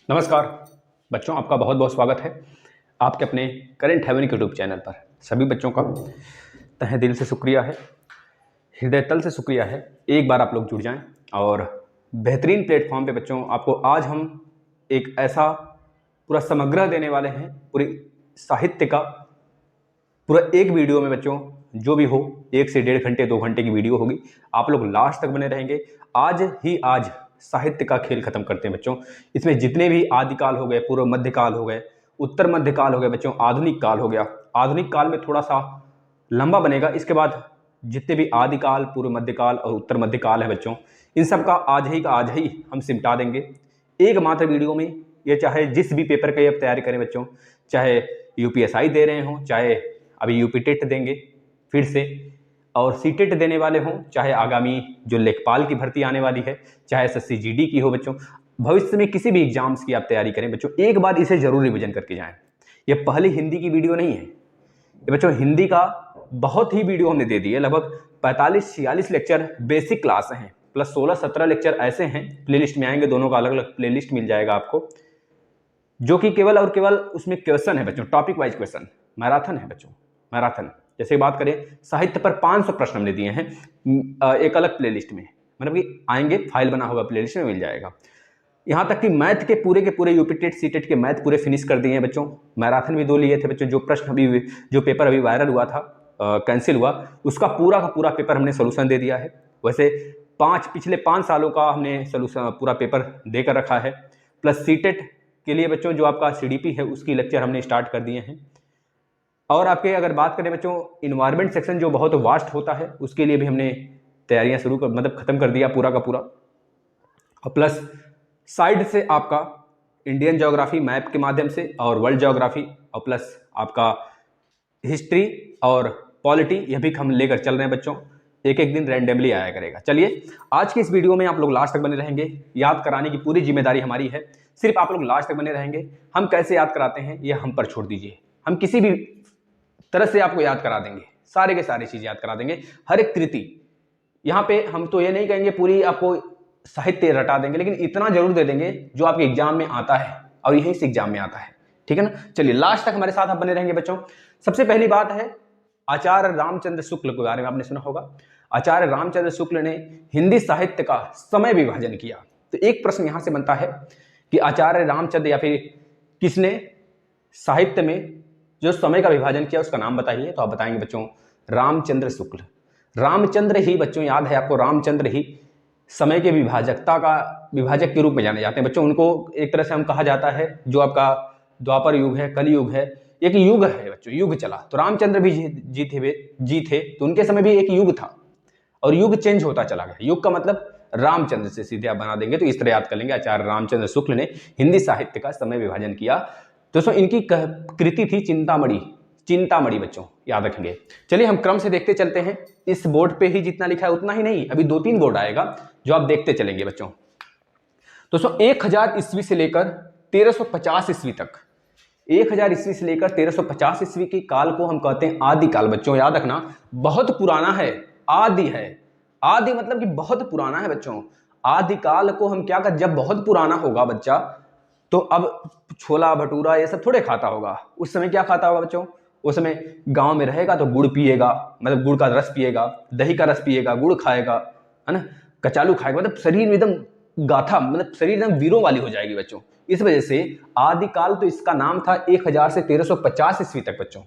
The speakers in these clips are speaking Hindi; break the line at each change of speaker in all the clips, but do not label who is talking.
नमस्कार बच्चों, आपका बहुत बहुत स्वागत है आपके अपने करंट हेवन यूट्यूब चैनल पर। सभी बच्चों का तहे दिल से शुक्रिया है, हृदय तल से शुक्रिया है। एक बार आप लोग जुड़ जाएं और बेहतरीन प्लेटफॉर्म पे बच्चों आपको आज हम एक ऐसा पूरा समग्र देने वाले हैं, पूरी साहित्य का पूरा एक वीडियो में बच्चों, जो भी हो 1 से 1.5 घंटे 2 घंटे की वीडियो होगी। आप लोग लास्ट तक बने रहेंगे। आज साहित्य का खेल खत्म करते हैं बच्चों। इसमें जितने भी आदिकाल हो गए, पूर्व मध्यकाल हो गए, उत्तर मध्यकाल हो गए बच्चों, आधुनिक काल हो गया। आधुनिक काल में थोड़ा सा लंबा बनेगा। इसके बाद जितने भी आदिकाल, पूर्व मध्यकाल और उत्तर मध्यकाल है बच्चों, इन सब का आज ही हम सिमटा देंगे एकमात्र वीडियो में। ये चाहे जिस भी पेपर की आप तैयारी करें बच्चों, चाहे यूपीएसआई दे रहे हों, चाहे अभी यूपी टेट देंगे फिर से, और सीटेट देने वाले हों, चाहे आगामी जो लेखपाल की भर्ती आने वाली है, चाहे एसएससी जीडी की हो बच्चों, भविष्य में किसी भी एग्जाम्स की आप तैयारी करें बच्चों, एक बार इसे जरूर रिवीजन करके जाएं। ये पहली हिंदी की वीडियो नहीं है ये बच्चों, हिंदी का बहुत ही वीडियो हमने दे दी है। लगभग 45-46 लेक्चर बेसिक क्लास हैं, प्लस 16-17 लेक्चर ऐसे हैं प्लेलिस्ट में आएंगे। दोनों का अलग अलग प्लेलिस्ट मिल जाएगा आपको, जो कि केवल और केवल उसमें क्वेश्चन है बच्चों, टॉपिक वाइज क्वेश्चन, मैराथन है बच्चों, मैराथन। जैसे बात करें साहित्य पर 500 प्रश्न हमने दिए हैं एक अलग प्लेलिस्ट में, मतलब कि आएंगे, फाइल बना होगा, प्लेलिस्ट में मिल जाएगा। यहाँ तक कि मैथ के पूरे यूपी टेट सीटेट के मैथ पूरे फिनिश कर दिए हैं बच्चों। मैराथन भी 2 लिए थे बच्चों। जो प्रश्न अभी, जो पेपर अभी वायरल हुआ था, कैंसिल हुआ, उसका पूरा का पूरा पेपर हमने सोल्यूशन दे दिया है। वैसे पिछले 5 सालों का हमने सोल्यूशन पूरा पेपर देकर रखा है। प्लस सीटेट के लिए बच्चों जो आपका सीडीपी है उसकी लेक्चर हमने स्टार्ट कर दिए हैं। और आपके अगर बात करें बच्चों इन्वायरमेंट सेक्शन जो बहुत वास्ट होता है, उसके लिए भी हमने तैयारियां खत्म कर दिया पूरा का पूरा। और प्लस साइड से आपका इंडियन ज्योग्राफी मैप के माध्यम से और वर्ल्ड ज्योग्राफी, और प्लस आपका हिस्ट्री और पॉलिटी, यह भी हम लेकर चल रहे हैं बच्चों। एक एक दिन रैंडमली आया करेगा। चलिए आज की इस वीडियो में आप लोग लास्ट तक बने रहेंगे। याद कराने की पूरी जिम्मेदारी हमारी है, सिर्फ आप लोग लास्ट तक बने रहेंगे। हम कैसे याद कराते हैं ये हम पर छोड़ दीजिए, हम किसी भी तरह से आपको याद करा देंगे, सारे के सारे चीज याद करा देंगे, हर एक कृति। यहाँ पे हम तो ये नहीं कहेंगे पूरी आपको साहित्य रटा देंगे, लेकिन इतना जरूर दे देंगे जो आपके एग्जाम में आता है और यहीं से एग्जाम में आता है, ठीक है ना। चलिए लास्ट तक हमारे साथ आप बने रहेंगे बच्चों। सबसे पहली बात है आचार्य रामचंद्र शुक्ल के बारे में आपने सुना होगा। आचार्य रामचंद्र शुक्ल ने हिंदी साहित्य का समय विभाजन किया। तो एक प्रश्न यहां से बनता है कि आचार्य रामचंद्र या फिर किसने साहित्य में जो समय का विभाजन किया उसका नाम बताइए। तो आप बताएंगे बच्चों रामचंद्र शुक्ल। रामचंद्र ही बच्चों, याद है आपको, रामचंद्र ही समय के विभाजक के रूप में जाने जाते हैं बच्चों। उनको एक तरह से हम कहा जाता है, जो आपका द्वापर युग है, कलयुग है, एक युग है बच्चों, युग चला। तो रामचंद्र भी जी थे तो उनके समय भी एक युग था और युग चेंज होता चला गया। युग का मतलब रामचंद्र से सीधे आप बना देंगे तो इस तरह याद कर लेंगे, आचार्य रामचंद्र शुक्ल ने हिंदी साहित्य का समय विभाजन किया। दोस्तों इनकी कृति थी चिंतामणि बच्चों, याद रखेंगे। चलिए हम क्रम से देखते चलते हैं। इस बोर्ड पे ही जितना लिखा है उतना ही नहीं, अभी 2-3 बोर्ड आएगा जो आप देखते चलेंगे बच्चों। दोस्तों 1000 ईस्वी से लेकर 1350 ईस्वी तक, 1000 ईस्वी से लेकर 1350 ईस्वी के काल को हम कहते हैं आदिकाल बच्चों। याद रखना, बहुत पुराना है, आदि है। आदि मतलब कि बहुत पुराना है बच्चों। आदिकाल को हम क्या कर, जब बहुत पुराना होगा बच्चा तो अब छोला भटूरा ये सब थोड़े खाता होगा। उस समय क्या खाता होगा बच्चों, उस समय गांव में रहेगा तो गुड़ पिएगा, मतलब गुड़ का रस पिएगा, दही का रस पिएगा, गुड़ खाएगा, है ना, कचालू खाएगा, मतलब शरीर में एकदम गाथा, मतलब शरीर एकदम वीरों वाली हो जाएगी बच्चों। इस वजह से आदिकाल, तो इसका नाम था 1000 से 1350 ईस्वी तक बच्चों।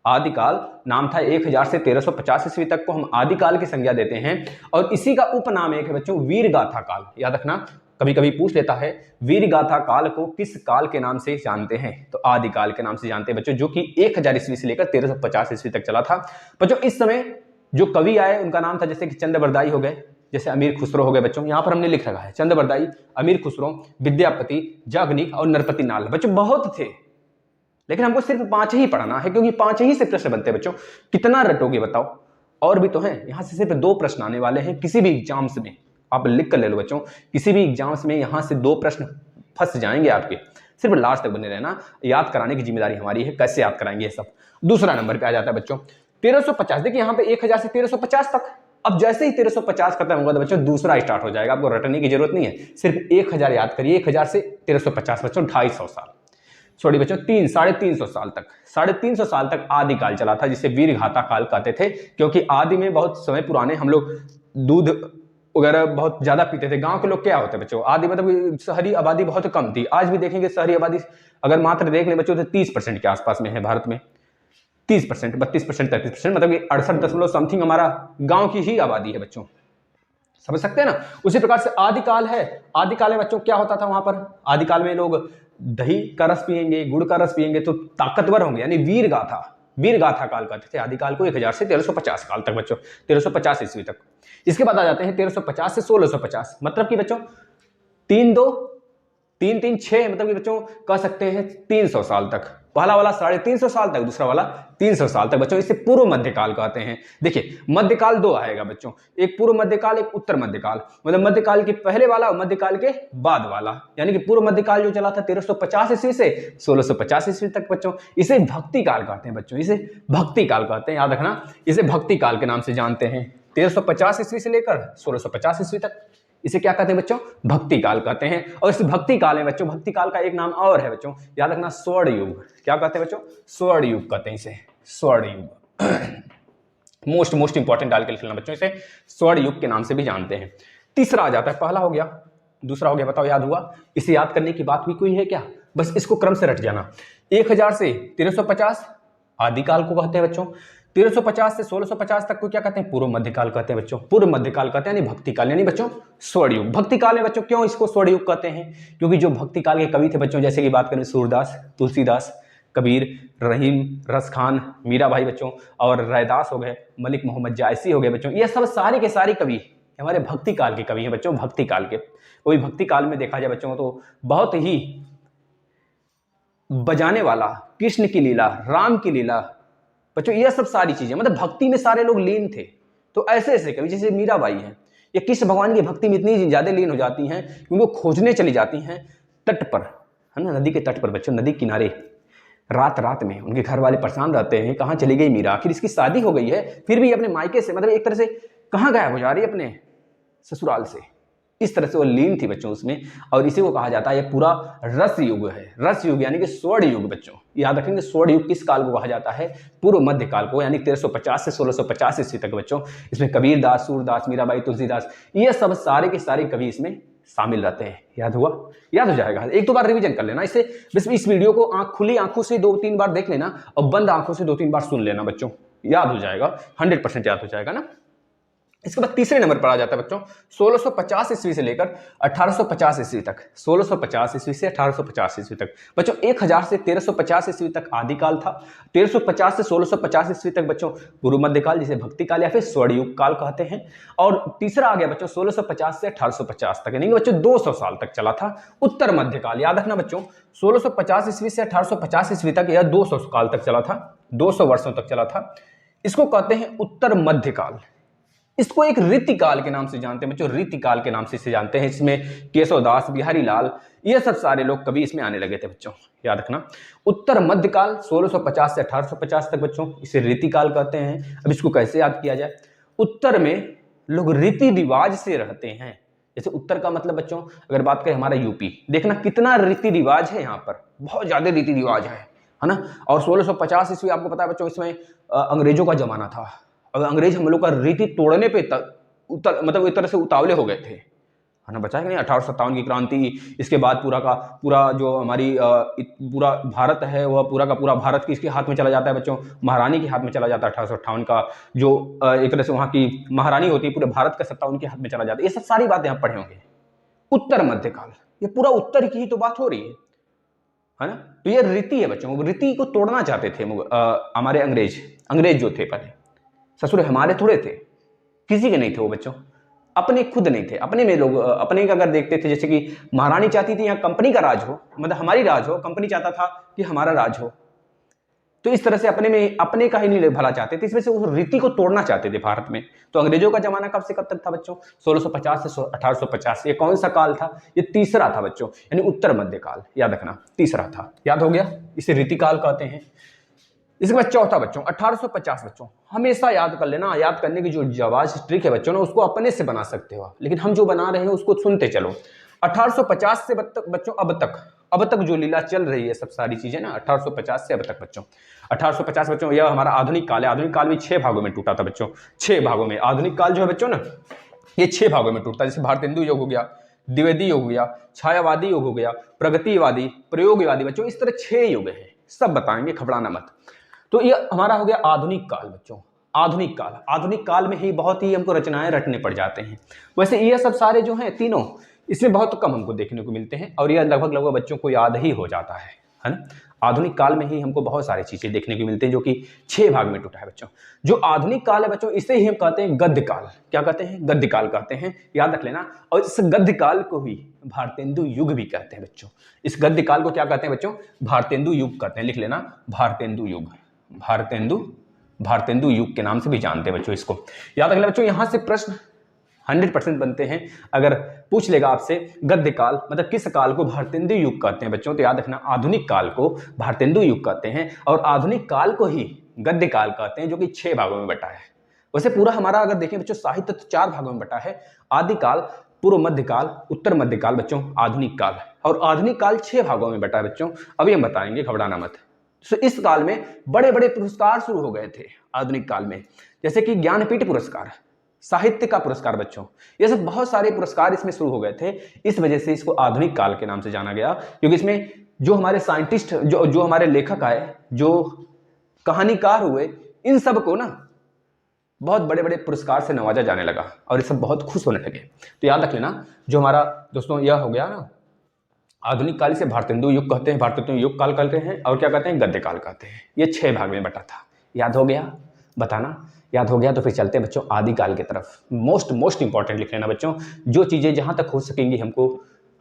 आदिकाल नाम था 1000 से 1350 ईस्वी तक को हम आदिकाल की संज्ञा देते हैं। और इसी का उपनाम एक है बच्चों वीर गाथा काल। याद रखना, कभी कभी पूछ लेता है वीर गाथा काल को किस काल के नाम से जानते हैं, तो आदिकाल के नाम से जानते हैं बच्चों, जो कि 1000 ईस्वी से लेकर 1350 ईस्वी तक चला था बच्चों। इस समय जो कवि आए उनका नाम था जैसे कि चंद्रबरदाई हो गए, जैसे अमीर खुसरो हो गए बच्चों। यहां पर हमने लिख रखा है चंद्रबरदाई, अमीर खुसरो, विद्यापति, जागनिक और नरपति नाल बच्चों। बहुत थे लेकिन हमको सिर्फ 5 ही पढ़ना है, क्योंकि 5 ही से प्रश्न बनते हैं बच्चों। कितना रटोगे बताओ, और भी तो हैं। यहां से सिर्फ 2 प्रश्न आने वाले हैं किसी भी एग्जाम्स में, आप लिख कर ले लो बच्चों। किसी भी एग्जाम्स में यहां से 2 प्रश्न फंस जाएंगे आपके, सिर्फ लास्ट तक बने रहना। याद कराने की जिम्मेदारी हमारी है, कैसे याद कराएंगे ये सब। दूसरा नंबर पे आ जाता है बच्चों 1350। देखिए यहाँ पे 1000 से 1350 तक अब जैसे ही 1350 खत्म होगा तो बच्चों दूसरा स्टार्ट हो जाएगा, आपको रटने की जरूरत नहीं है, सिर्फ 1000 याद करिए, 1000 से 1350 बच्चों 250 साल, सॉरी बच्चों 300-350 साल तक, 350 साल तक आदिकाल चला था, जिसे वीरगाथा काल कहते थे, क्योंकि आदि में बहुत समय पुराने हम लोग दूध वगैरह बहुत ज्यादा पीते थे। गांव के लोग क्या होते बच्चों, आदि मतलब शहरी आबादी बहुत कम थी, आज भी देखेंगे शहरी आबादी अगर मात्र देख लें बच्चों तो 30% के आसपास में है भारत में, 30%, 32%, 33%, मतलब 68 समथिंग हमारा गांव की ही आबादी है बच्चों, समझ सकते हैं ना। उसी प्रकार से आदिकाल है, आदिकाल में बच्चों क्या होता था वहां पर, आदिकाल में लोग दही का रस पिएंगे, गुड़ का रस पिएंगे तो ताकतवर होंगे, यानी वीरगाथा काल कहते थे आदिकाल को, 1000 से 1350 काल तक बच्चों, 1350 ईस्वी तक। इसके बाद आ जाते हैं 1350 से 1650, मतलब कि बच्चों 3-2-3-3-6, मतलब कि बच्चों कह सकते हैं 300 साल तक, पहला वाला 350 साल तक, दूसरा वाला 300 साल तक बच्चों, इसे पूर्व मध्यकाल कहते हैं। देखिए मध्यकाल दो आएगा बच्चों, एक पूर्व मध्यकाल, एक उत्तर मध्यकाल, मतलब मध्यकाल के पहले वाला और मध्यकाल के बाद वाला, यानी कि पूर्व मध्यकाल जो चला था 1350 ईस्वी से 1650 ईस्वी तक बच्चों, इसे भक्ति काल कहते हैं बच्चों, इसे भक्ति काल कहते हैं, याद रखना, इसे भक्ति काल के नाम से जानते हैं। 1350 ईस्वी से लेकर 1650 ईस्वी तक इसे क्या कहते हैं बच्चों, भक्ति काल कहते हैं। और इस भक्ति काल में बच्चों, भक्ति काल का एक नाम और है बच्चों, याद रखना, स्वर्ण युग। क्या कहते हैं बच्चों, स्वर्ण युग कहते हैं इसे, स्वर्ण युग। मोस्ट इंपॉर्टेंट डाल के लिखना बच्चों, इसे स्वर्ण युग के नाम से भी जानते हैं। तीसरा आ जाता है, पहला हो गया, दूसरा हो गया, बताओ याद हुआ, इसे याद करने की बात भी कोई है क्या, बस इसको क्रम से रट जाना। 1000 से 1350 आदिकाल को कहते हैं बच्चों, 1350 से 1650 तक को क्या कहते हैं, पूर्व मध्यकाल कहते हैं बच्चों, पूर्व मध्यकाल कहते हैं, यानी भक्ति काल, यानी बच्चों स्वर्ण युग। भक्ति काल में बच्चों क्यों इसको स्वर्ण युग कहते हैं, क्योंकि जो भक्ति काल के कवि थे बच्चों, जैसे कि बात करें सूरदास, तुलसीदास, कबीर, रहीम, रसखान, मीराबाई बच्चों, और रैदास हो गए, मलिक मोहम्मद जायसी हो गए बच्चों, ये सब सारे के सारे कवि हमारे भक्ति काल के कवि हैं बच्चों, भक्ति काल के। वही भक्ति काल में देखा जाए बच्चों तो बहुत ही बजाने वाला, कृष्ण की लीला, राम की लीला बच्चों, ये सब सारी चीजें, मतलब भक्ति में सारे लोग लीन थे। तो ऐसे ऐसे कवि जैसे मीराबाई हैं, ये कृष्ण भगवान की भक्ति में इतनी ज्यादा लीन हो जाती हैं कि उनको खोजने चली जाती हैं तट पर, है ना, नदी के तट पर बच्चों, नदी किनारे, रात रात में उनके घर वाले परेशान रहते हैं, कहाँ चली गई मीरा, आखिर इसकी शादी हो गई है फिर भी अपने मायके से, मतलब एक तरह से कहाँ गायब हो जा रही है अपने ससुराल से, इस तरह से वो लीन थी बच्चों उसमें। और इसी को कहा जाता है, ये पूरा रस युग है, रस युग यानी कि स्वर्ण युग बच्चों, याद रखेंगे स्वर्ण युग किस काल को कहा जाता है, पूर्व मध्य काल को, यानी 1350 से 1650 ईस्वी तक बच्चों। इसमें कबीर दास, सूरदास, मीराबाई, तुलसीदास, ये सब सारे के सारे कवि इसमें शामिल रहते हैं। याद हुआ, याद हो जाएगा, एक दो बार रिवीजन कर लेना इसे, बस इस वीडियो को खुली आंखों से 2-3 बार देख लेना और बंद आंखों से 2-3 बार सुन लेना बच्चों, याद हो जाएगा, 100% याद हो जाएगा ना। इसके बाद तीसरे नंबर पर आ जाता है बच्चों 1650 ईस्वी से लेकर 1850 ईस्वी तक, 1650 ईस्वी से 1850 ईस्वी तक बच्चों। 1000 से 1350 ईस्वी तक आदिकाल था, 1350 से 1650 ईस्वी तक बच्चों पूर्व मध्यकाल, जिसे भक्ति काल या फिर स्वर्ण युग काल कहते हैं। और तीसरा आ गया बच्चों 1650 से 1850 तक, यानी बच्चों 200 साल तक चला था उत्तर मध्यकाल। याद रखना बच्चों 1650 ईस्वी से 1850 ईस्वी तक, यह 200 काल तक चला था, 200 वर्षों तक चला था, इसको कहते हैं उत्तर मध्यकाल। इसको एक रीतिकाल के नाम से जानते हैं बच्चों, रीतिकाल के नाम से इसे जानते हैं। इसमें केशवदास, बिहारी लाल, ये सब सारे लोग कभी इसमें आने लगे थे बच्चों, याद रखना। उत्तर मध्यकाल 1650 से 1850 तक बच्चों, इसे रीतिकाल कहते हैं। अब इसको कैसे याद किया जाए, उत्तर में लोग रीति रिवाज से रहते हैं। जैसे उत्तर का मतलब बच्चों, अगर बात करें हमारा यूपी, देखना कितना रीति रिवाज है, यहाँ पर बहुत ज्यादा रीति रिवाज है ना। और 1650 ईस्वी आपको पता है बच्चों, इसमें अंग्रेजों का जमाना था, और अंग्रेज हम लोग का रीति तोड़ने पे मतलब एक तरह से उतावले हो गए थे, है ना, बचा है कि नहीं। 1857 की क्रांति, इसके बाद पूरा का पूरा जो हमारी पूरा भारत है वह पूरा का पूरा भारत किसके हाथ में चला जाता है बच्चों, महारानी के हाथ में चला जाता है। 1858 का जो एक तरह से वहाँ की महारानी होती है, पूरे भारत का सत्ता उनके हाथ में चला जाता है। ये सब सारी बातें आप पढ़े होंगे। उत्तर मध्यकाल, ये पूरा उत्तर की ही तो बात हो रही है ना। तो ये रीति है बच्चों, रीति को तोड़ना चाहते थे हमारे अंग्रेज जो थे पहले, ससुर हमारे थोड़े थे, किसी के नहीं थे वो बच्चों, अपने खुद नहीं थे, अपने में लोग अपने का अगर देखते थे, जैसे कि महारानी चाहती थी यहाँ कंपनी का राज हो, मतलब हमारी राज हो, कंपनी चाहता था कि हमारा राज हो, तो इस तरह से अपने में अपने का ही नहीं भला चाहते थे, इस वजह से उस रीति को तोड़ना चाहते थे भारत में। तो अंग्रेजों का जमाना कब से कब तक था बच्चों, 1650 से 1850। ये कौन सा काल था, ये तीसरा था बच्चों, यानी उत्तर मध्य काल, याद रखना तीसरा था, याद हो गया, इसे रीति काल कहते हैं। इसके बाद चौथा बच्चों 1850 बच्चों, हमेशा याद कर लेना, याद करने की जो जवाब ट्रिक है बच्चों ना उसको अपने से बना सकते हो, लेकिन हम जो बना रहे हैं उसको सुनते चलो। 1850 से बच्चों अब तक जो लीला चल रही है सब सारी चीजें ना 1850 से अब तक बच्चों। 1850 बच्चों यह हमारा आधुनिक काल है। आधुनिक काल में 6 भागों में टूटा था बच्चों, 6 भागों में। आधुनिक काल जो है बच्चों ना ये 6 भागों में टूटता है। जैसे भारतेंदु युग हो गया, द्विवेदी युग हो गया, छायावादी युग हो गया, प्रगतिवादी, प्रयोगवादी बच्चों, इस तरह 6 युग हैं, सब बताएंगे, घबराना मत। तो ये हमारा हो गया आधुनिक काल बच्चों। आधुनिक काल में ही बहुत ही हमको रचनाएं रटने पड़ जाते हैं। वैसे ये सब सारे जो हैं तीनों इसमें बहुत कम हमको देखने को मिलते हैं और यह लगभग बच्चों को याद ही हो जाता है ना। आधुनिक काल में ही हमको बहुत सारी चीजें देखने को मिलती हैं जो कि 6 भाग में टूटा है बच्चों। जो आधुनिक काल है बच्चों इसे ही हम कहते हैं गद्य काल। क्या कहते हैं? गद्य काल कहते हैं, याद रख लेना। और इस गद्य काल को ही भारतेंदु युग भी कहते हैं बच्चों। इस गद्य काल को क्या कहते हैं बच्चों? भारतेंदु युग कहते हैं, लिख लेना, भारतेंदु युग। भारतेंदु युग के नाम से भी जानते हैं बच्चों इसको, याद रख लेना बच्चों। यहां से प्रश्न 100% बनते हैं। अगर पूछ लेगा आपसे गद्य काल मतलब किस काल को भारतेंदु युग कहते हैं बच्चों, तो याद रखना आधुनिक काल को भारतेंदु युग कहते हैं और आधुनिक काल को ही गद्य काल कहते हैं, जो कि 6 भागों में बटा है। वैसे पूरा हमारा अगर देखें बच्चों साहित्य तो 4 भागों में बटा है, आदिकाल, पूर्व मध्यकाल, उत्तर मध्यकाल बच्चों, आधुनिक काल। और आधुनिक काल 6 भागों में बटा है बच्चों, अभी हम बताएंगे, घबराना मत। तो इस काल में बड़े बड़े पुरस्कार शुरू हो गए थे आधुनिक काल में, जैसे कि ज्ञानपीठ पुरस्कार, साहित्य का पुरस्कार बच्चों, ये सब बहुत सारे पुरस्कार इसमें शुरू हो गए थे। इस वजह से इसको आधुनिक काल के नाम से जाना गया, क्योंकि इसमें जो हमारे साइंटिस्ट, जो हमारे लेखक आए, जो कहानीकार हुए, इन सब को ना बहुत बड़े बड़े पुरस्कार से नवाजा जाने लगा और ये सब बहुत खुश होने लगे। तो याद रख लेना, जो हमारा दोस्तों यह हो गया ना आधुनिक काल से भारतेंदु युग कहते हैं, भारतेंदु युग काल कहते हैं, और क्या कहते हैं? गद्य काल कहते हैं। ये 6 भाग में बटा था। याद हो गया? बताना, याद हो गया तो फिर चलते हैं बच्चों आदिकाल की तरफ। मोस्ट इंपॉर्टेंट लिख लेना बच्चों, जो चीज़ें जहाँ तक हो सकेंगी हमको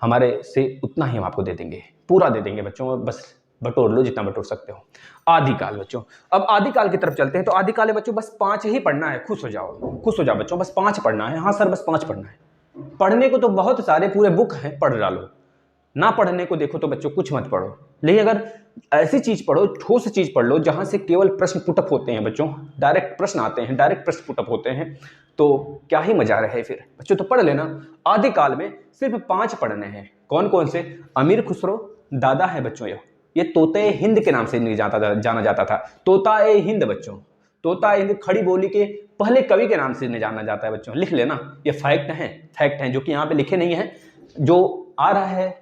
हमारे से उतना ही हम आपको दे देंगे, पूरा दे देंगे बच्चों, बस बटोर लो जितना बटोर सकते हो। आदिकाल बच्चों, अब आदिकाल की तरफ चलते हैं। तो आदिकाल है बच्चों, बस 5 ही पढ़ना है, खुश हो जाओ बच्चों, बस 5 पढ़ना है। हाँ सर बस 5 पढ़ना है। पढ़ने को तो बहुत सारे पूरे बुक हैं, पढ़ डालो। ना पढ़ने को देखो तो बच्चों कुछ मत पढ़ो, लेकिन अगर ऐसी चीज पढ़ो, ठोस चीज पढ़ लो जहां से केवल प्रश्न पुटअप होते हैं बच्चों, डायरेक्ट प्रश्न आते हैं, डायरेक्ट प्रश्न पुटअप होते हैं, तो क्या ही मजा रहे फिर बच्चों। तो पढ़ लेना, आदिकाल में सिर्फ 5 पढ़ने हैं। कौन कौन से? अमीर खुसरो दादा है बच्चों, ये तोते हिंद के नाम से जाना जाता था। तोता ए हिंद बच्चों, तोता हिंद खड़ी बोली के पहले कवि के नाम से जाना जाता है बच्चों, लिख लेना। ये फैक्ट हैं जो कि यहाँ पे लिखे नहीं है, जो आ रहा है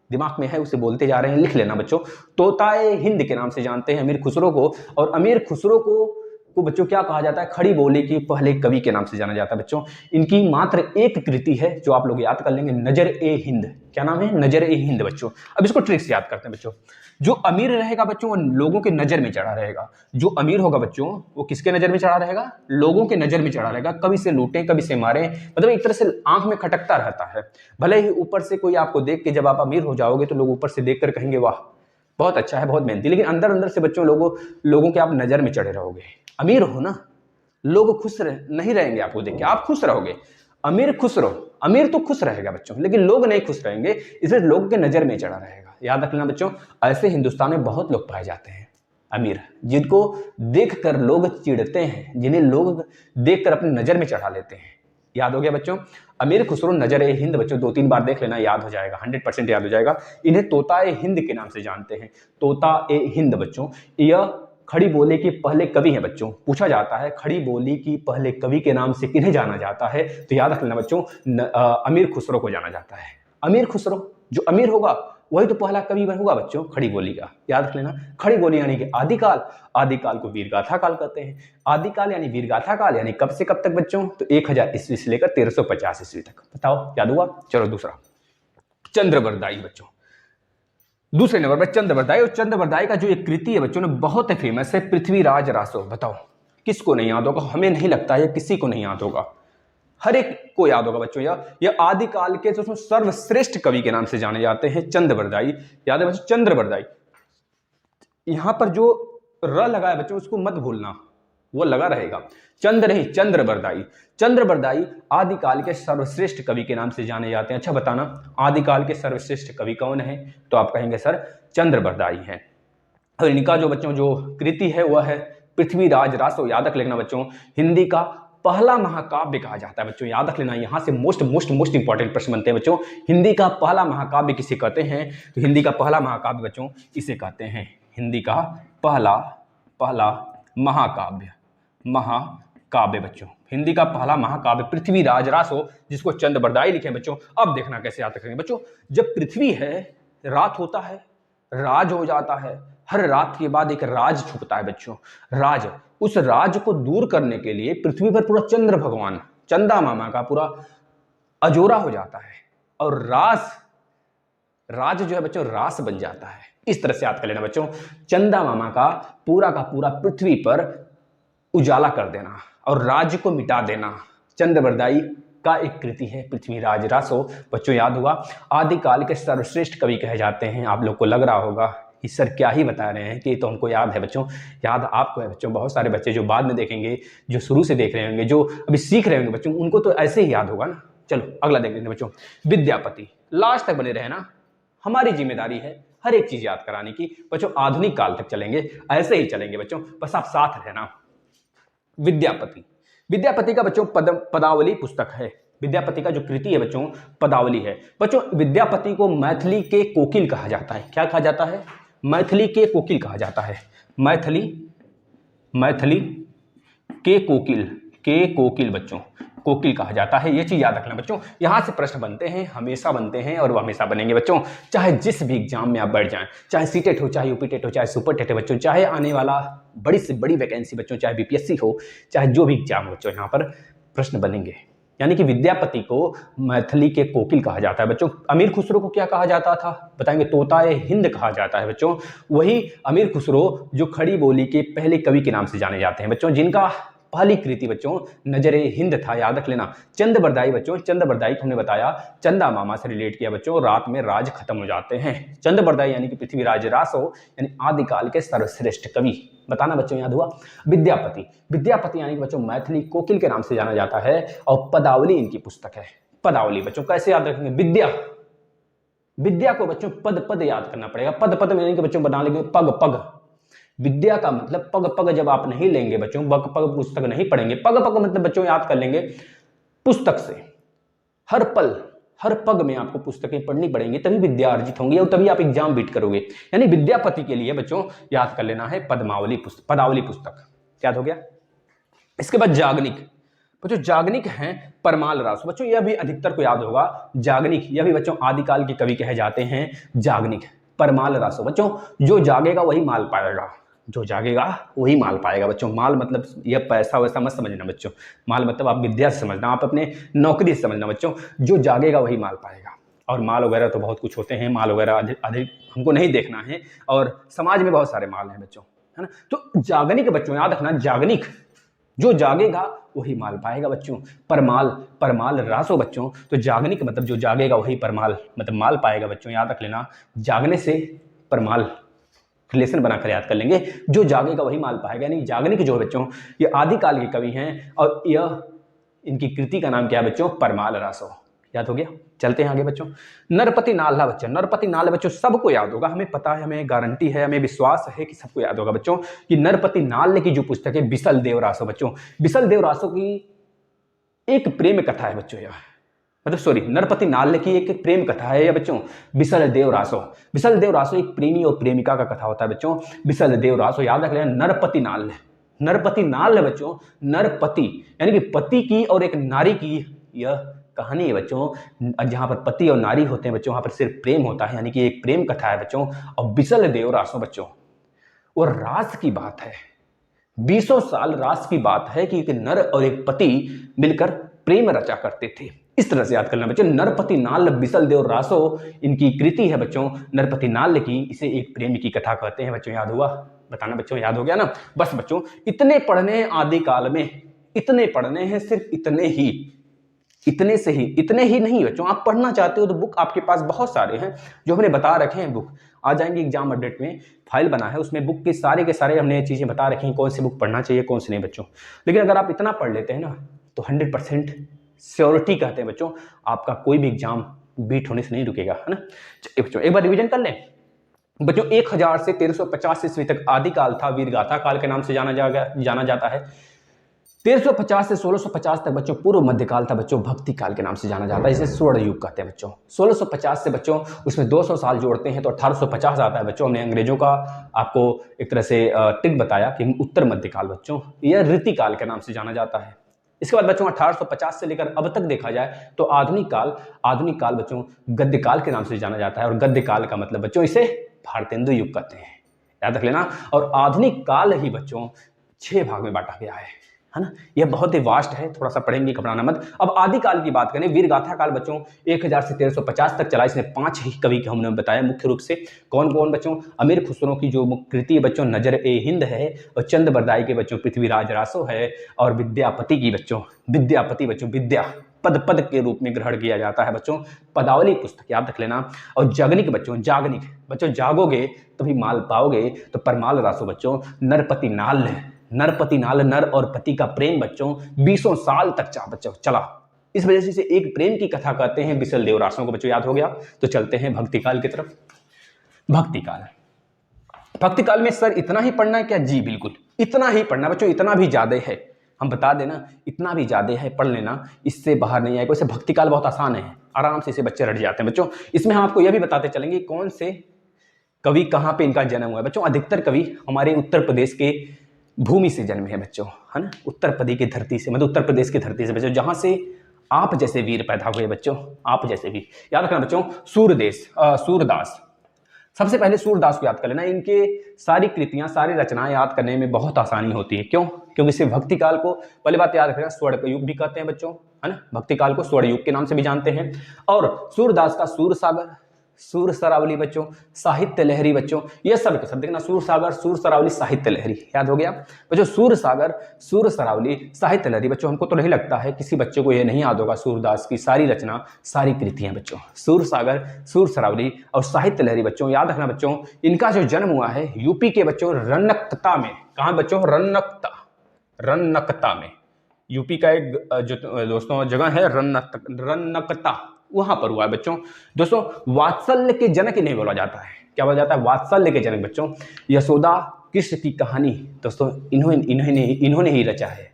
दिमाग में है उसे बोलते जा रहे हैं, लिख लेना बच्चों। तोताए हिंद के नाम से जानते हैं अमीर खुसरो को, और अमीर खुसरो को बच्चों क्या कहा जाता है? खड़ी बोली की पहले कवि के नाम से जाना जाता है बच्चों। इनकी मात्र एक कृति है जो आप लोग याद कर लेंगे, नजर ए हिंद। क्या नाम है? नजर ए हिंद बच्चों। अब इसको ट्रिक्स याद करते हैं बच्चों। जो अमीर रहेगा बच्चों वो लोगों के नजर में चढ़ा रहेगा। जो अमीर होगा बच्चों वो किसके नजर में चढ़ा रहेगा? लोगों के नजर में चढ़ा रहेगा। कभी से लूटें कभी से मारें, मतलब एक तरह से आंख में खटकता रहता है। भले ही ऊपर से कोई आपको देख के, जब आप अमीर हो जाओगे तो लोग ऊपर से देख कर कहेंगे वाह बहुत अच्छा है, बहुत मेहनती, लेकिन अंदर अंदर से बच्चों लोगों के आप नजर में चढ़े रहोगे। अमीर हो ना, लोग खुश नहीं रहेंगे आपको देख के, आप खुश रहोगे। अमीर खुश रहो, अमीर तो खुश रहेगा बच्चों, लेकिन लोग नहीं खुश रहेंगे, इसलिए लोग के नजर में चढ़ा रहेगा। याद रखना बच्चों, ऐसे हिंदुस्तान में बहुत लोग पाए जाते हैं अमीर, जिनको देखकर लोग चिढ़ते हैं, जिन्हें लोग देखकर अपनी नजर में चढ़ा लेते हैं। याद हो गया बच्चों? अमीर खुसरो नजर ए हिंद बच्चों, 2-3 बार देख लेना, याद हो जाएगा, 100% याद हो जाएगा। इन्हें तोता ए हिंद के नाम से जानते हैं। तोता ए हिंद बच्चों, यह खड़ी बोली के पहले कवि हैं बच्चों। पूछा जाता है खड़ी बोली की पहले कवि के नाम से किन्हें जाना जाता है, तो याद रख लेना बच्चों, अमीर खुसरो को जाना जाता है। अमीर खुसरो, जो अमीर होगा वही तो पहला कवि होगा बच्चों खड़ी बोली का। याद रख लेना, खड़ी बोली यानी कि आदिकाल, आदिकाल को वीरगाथा काल कहते हैं। आदिकाल यानी वीरगाथा काल, यानी कब से कब तक बच्चों? तो 1000 ईस्वी से लेकर 1350 ईस्वी तक। बताओ याद हुआ? चलो दूसरा, चंद्रवरदाई बच्चों। दूसरे नंबर पर चंद्रवरदाई, और चंद्रवरदाई का जो एक कृति है बच्चों ने बहुत फेमस है, पृथ्वीराज रासो। बताओ किसको नहीं याद होगा? हमें नहीं लगता है किसी को नहीं याद होगा, हर एक को याद होगा बच्चों। यह आदिकाल के जो सर्वश्रेष्ठ कवि के नाम से जाने जाते हैं, चंद्रवरदाई। याद है बच्चों? चंद्रवरदाई, यहां पर जो र लगा है बच्चों उसको मत भूलना, वो लगा रहेगा। चंद्र नहीं, चंद्रवरदाई। चंद्रवरदाई आदिकाल के सर्वश्रेष्ठ कवि के नाम से जाने जाते हैं। अच्छा बताना, आदिकाल के सर्वश्रेष्ठ कवि कौन है? तो आप कहेंगे सर चंद्रवरदाई हैं। और इनका जो बच्चों जो कृति है वह है पृथ्वीराज रासो। याद रख लेना बच्चों, हिंदी का पहला महाकाव्य कहा जाता है बच्चों, याद रख लेना। यहां से मोस्ट इंपॉर्टेंट प्रश्न बनते हैं बच्चों। हिंदी का पहला महाकाव्य किसे कहते हैं? तो हिंदी का पहला महाकाव्य बच्चों इसे कहते हैं। हिंदी का पहला पहला महाकाव्य बच्चों, हिंदी का पहला महाकाव्य पृथ्वीराज रासो, जिसको चंद बरदाई लिखे बच्चों। अब देखना कैसे याद रखेंगे बच्चों। जब पृथ्वी है, रात होता है, राज हो जाता है। हर रात के बाद एक राज छुपता है बच्चों, राज। उस राज को दूर करने के लिए पृथ्वी पर पूरा चंद्र भगवान, चंदा मामा का पूरा अजोरा हो जाता है और राज जो है बच्चों रास बन जाता है। इस तरह से याद कर लेना बच्चों, चंदा मामा का पूरा पृथ्वी पर उजाला कर देना और राज्य को मिटा देना चंद्रबरदाई का एक कृति है पृथ्वीराज रासो। बच्चों याद हुआ, आदिकाल के सर्वश्रेष्ठ कवि कहे जाते हैं। आप लोग को लग रहा होगा कि सर क्या ही बता रहे हैं, कि तो हमको याद है बच्चों। याद आपको है बच्चों, बहुत सारे बच्चे जो बाद में देखेंगे, जो शुरू से देख रहे होंगे, जो अभी सीख रहे होंगे बच्चों, उनको तो ऐसे ही याद होगा ना। चलो अगला देख लेते हैं बच्चों, विद्यापति। लास्ट तक बने रहे ना, हमारी जिम्मेदारी है हर एक चीज याद कराने की बच्चों। आधुनिक काल तक चलेंगे, ऐसे ही चलेंगे बच्चों, बस आप साथ रहना। विद्यापति का बच्चों पदावली पुस्तक है। विद्यापति का जो कृति है बच्चों पदावली है। बच्चों विद्यापति को मैथिली के कोकिल कहा जाता है। क्या कहा जाता है? मैथिली के कोकिल कहा जाता है। मैथिली के कोकिल बच्चों, कोकिल कहा जाता है। ये चीज याद रखना बच्चों। यहां से प्रश्न बनते हैं, हमेशा बनते हैं और वो हमेशा बनेंगे बच्चों, चाहे जिस भी एग्जाम में आप बैठ जाएं, चाहे सीटेट हो, चाहे यूपीटेट हो, चाहे सुपर टेट हो बच्चों, चाहे आने वाला बड़ी से बड़ी वैकेंसी बच्चों, चाहे बीपीएससी हो, चाहे जो भी एग्जाम हो बच्चों, यहाँ पर प्रश्न बनेंगे। यानी कि विद्यापति को मैथिली के कोकिल कहा जाता है बच्चों। अमीर खुसरो को क्या कहा जाता था? बताएंगे, तोताए हिंद कहा जाता है बच्चों। वही अमीर खुसरो जो खड़ी बोली के पहले कवि के नाम से जाने जाते हैं बच्चों, जिनका पहली कृति बच्चों नजरे हिंद था। याद रख लेना। चंद बरदाई बच्चों, चंद बरदाई को हमने बताया चंदा मामा से रिलेट किया बच्चों। रात में राज खत्म हो जाते हैं। चंद बरदाई यानी कि पृथ्वीराज रासो, यानी आदिकाल के सर्वश्रेष्ठ कवि। बताना बच्चों, याद हुआ। विद्यापति यानी कि बच्चों मैथिली कोकिल के नाम से जाना जाता है और पदावली इनकी पुस्तक है। पदावली बच्चों कैसे याद रखेंगे? विद्या को बच्चों पद पद याद करना पड़ेगा। पद यानी कि बच्चों बना लेंगे पग। विद्या का मतलब पग जब आप नहीं लेंगे बच्चों, पग पुस्तक नहीं पढ़ेंगे, पग मतलब बच्चों याद कर लेंगे पुस्तक से। हर पग में आपको पुस्तकें पढ़नी पड़ेंगी, तभी विद्या अर्जित होंगी और तभी आप एग्जाम बीट करोगे। यानी विद्यापति के लिए बच्चों याद कर लेना है पदावली पुस्तक। याद हो गया। इसके बाद जागनिक बच्चों, जागनिक हैं परमाल रासो। बच्चों यह भी अधिकतर को याद होगा। जागनिक, यह भी बच्चों आदिकाल के कवि कहे जाते हैं। जागनिक परमाल रासो बच्चों, जो जागेगा वही माल पाएगा। जो जागेगा वही माल पाएगा बच्चों। माल मतलब यह पैसा वैसा मत समझना बच्चों। माल मतलब आप विद्या से समझना, आप अपने नौकरी से समझना बच्चों। जो जागेगा वही माल पाएगा। और माल वगैरह तो बहुत कुछ होते हैं, माल वगैरह अधिक हमको नहीं देखना है, और समाज में बहुत सारे माल हैं बच्चों, है ना। तो जागनिक बच्चों याद रखना, जागनिक, जो जागेगा वही माल पाएगा बच्चों। परमाल रासो बच्चों, तो जागनिक मतलब जो जागेगा वही परमाल मतलब माल पाएगा बच्चों। याद रख लेना, जागने से परमाल रिलेशन बनाकर याद कर लेंगे। जो जागेगा वही माल पाएगा। यानी जागनिक जो है बच्चों ये आदिकाल के कवि हैं और यह इनकी कृति का नाम क्या है बच्चों? परमाल रासो। याद हो गया। चलते हैं आगे बच्चों। नरपति नाल्हा बच्चों, नरपति नाल बच्चों सबको याद होगा, हमें पता है, हमें गारंटी है, हमें विश्वास है कि सबको याद होगा बच्चों कि नरपति नाल की जो पुस्तक है बिसल देव रासो बच्चों। बिसल देव रासो की एक प्रेम कथा है बच्चों, यह मतलब सॉरी नरपति नाल की एक प्रेम कथा है बच्चों। बिसल देव रासो एक प्रेमी और प्रेमिका का कथा होता है बच्चों। बिसल देव रासो याद रख लेना। नरपति नाल है बच्चों। नरपति यानी कि पति की और एक नारी की यह कहानी है बच्चों। जहां पर पति और नारी होते हैं बच्चों, वहां पर सिर्फ प्रेम होता है, यानी कि एक प्रेम कथा है बच्चों। और बिसल देव रासो बच्चों और रास की बात है, 20 साल रास की बात है कि एक नर और एक पति मिलकर प्रेम रचा करते थे। इस तरह से याद करना बच्चों। नरपति नाल बिसल देव रासो इनकी कृति है बच्चों। नरपति नाल की, इसे एक प्रेम की कथा कहते हैं बच्चों। याद हुआ। बताना बच्चों, याद हो गया ना। बस बच्चों इतने पढ़ने हैं आदिकाल में, इतने पढ़ने हैं, सिर्फ इतने ही नहीं बच्चों। आप पढ़ना चाहते हो तो बुक आपके पास बहुत सारे हैं जो हमने बता रखे हैं। बुक आ जाएंगे एग्जाम अपडेट में, फाइल बना है उसमें बुक के सारे हमने चीजें बता रखी हैं, कौन सी बुक पढ़ना चाहिए कौन सी नहीं बच्चों। लेकिन अगर आप इतना पढ़ लेते हैं ना तो 100% श्योरिटी कहते हैं बच्चों, आपका कोई भी एग्जाम बीट होने से नहीं रुकेगा, है ना। चलिए बच्चों एक बार रिवीजन कर लें। बच्चों 1000 से 1350 ईस्वी तक आदि काल था, वीरगाथा काल के नाम से जाना जाता है। 1350 से 1650 तक बच्चों पूर्व मध्यकाल था बच्चों, भक्ति काल के नाम से जाना जाता है, इसे स्वर्ण युग कहते हैं बच्चों। 1650 से बच्चों उसमें 200 साल जोड़ते हैं तो 1850 आता है बच्चों। हमने अंग्रेजों का आपको एक तरह से ट्रिक बताया कि उत्तर मध्यकाल बच्चों, यह रीतिकाल के नाम से जाना जाता है। इसके बाद बच्चों 1850 से लेकर अब तक देखा जाए तो आधुनिक काल बच्चों गद्य काल के नाम से जाना जाता है। और गद्य काल का मतलब बच्चों इसे भारतेंदु युग कहते हैं, याद रख लेना। और आधुनिक काल ही बच्चों 6 भाग में बांटा गया है ना। यह बहुत ही वास्ट है, थोड़ा सा पढ़ेंगे, घबराना मत। अब आदिकाल की बात करें, वीरगाथा काल बच्चों 1000 से 1350 तक चला। इसमें 5 ही कवि के हमने बताया मुख्य रूप से। कौन कौन बच्चों? अमीर खुसरो की जो मुख्य कृति है बच्चों नजर ए हिंद है, और चंद बरदाई के बच्चों पृथ्वीराज रासो है, और विद्यापति की बच्चों विद्या पद पद के रूप में ग्रहण किया जाता है बच्चों, पदावली पुस्तक याद रख लेना। और जागनिक बच्चों जागोगे तभी माल पाओगे, तो परमाल रासो बच्चों। नरपति नाल नर और पति का प्रेम बच्चों 20 साल तक चला। इस वजह से एक प्रेम की कथा कहते हैं बिसल देव रासों को बच्चों, याद हो गया। तो चलते हैं भक्तिकाल की तरफ। भक्तिकाल में सर इतना ही पढ़ना है क्या? जी बिल्कुल, इतना ही पढ़ना बच्चों, इतना भी ज्यादा है, हम बता देना, इतना भी ज्यादा है, पढ़ लेना, इससे बाहर नहीं आएगा। वैसे भक्तिकाल बहुत आसान है, आराम से इसे बच्चे रट जाते हैं बच्चों। इसमें हम आपको यह भी बताते चलेंगे कौन से कवि कहाँ पे इनका जन्म हुआ है बच्चों। अधिकतर कवि हमारे उत्तर प्रदेश के भूमि से जन्मे हैं बच्चों, है ना, उत्तर प्रदेश की धरती से, मतलब उत्तर प्रदेश की धरती से बच्चों, जहां से आप जैसे वीर पैदा हुए बच्चों, आप जैसे वीर। याद रखना बच्चों, सूरदास, सबसे पहले सूरदास को याद कर लेना। इनके सारी कृतियां, सारी रचनाएं याद करने में बहुत आसानी होती है। क्यों? क्योंकि सिर्फ भक्ति काल को, पहली बात याद रखना, स्वर्ण युग भी कहते हैं बच्चों, है ना, भक्ति काल को स्वर्ण युग के नाम से भी जानते हैं। और सूरदास का सूर सागर, सूर सरावली बच्चों, साहित्य लहरी बच्चों, ये सब के सब देखना, सूर सागर, सूर सरावली, साहित्य लहरी, याद हो गया बच्चों। सूर सागर, सूर सरावली, साहित्य लहरी बच्चों, हमको तो नहीं लगता है किसी बच्चे को ये नहीं याद होगा सूरदास की सारी रचना, सारी कृतियां बच्चों। सूर सागर, सूर सरावली और साहित्य लहरी बच्चों, याद रखना बच्चों। इनका जो जन्म हुआ है यूपी के बच्चों रन्नकता में। कहाँ बच्चों? रन्नकता में। यूपी का एक जो दोस्तों जगह है रन्नकता, वहां पर हुआ है बच्चों। दोस्तों वात्सल्य के जनक इन्हें बोला जाता है। क्या बोला जाता है? वात्सल्य के जनक बच्चों। यशोदा कृष्ण की कहानी दोस्तों इन्होंने ही रचा है,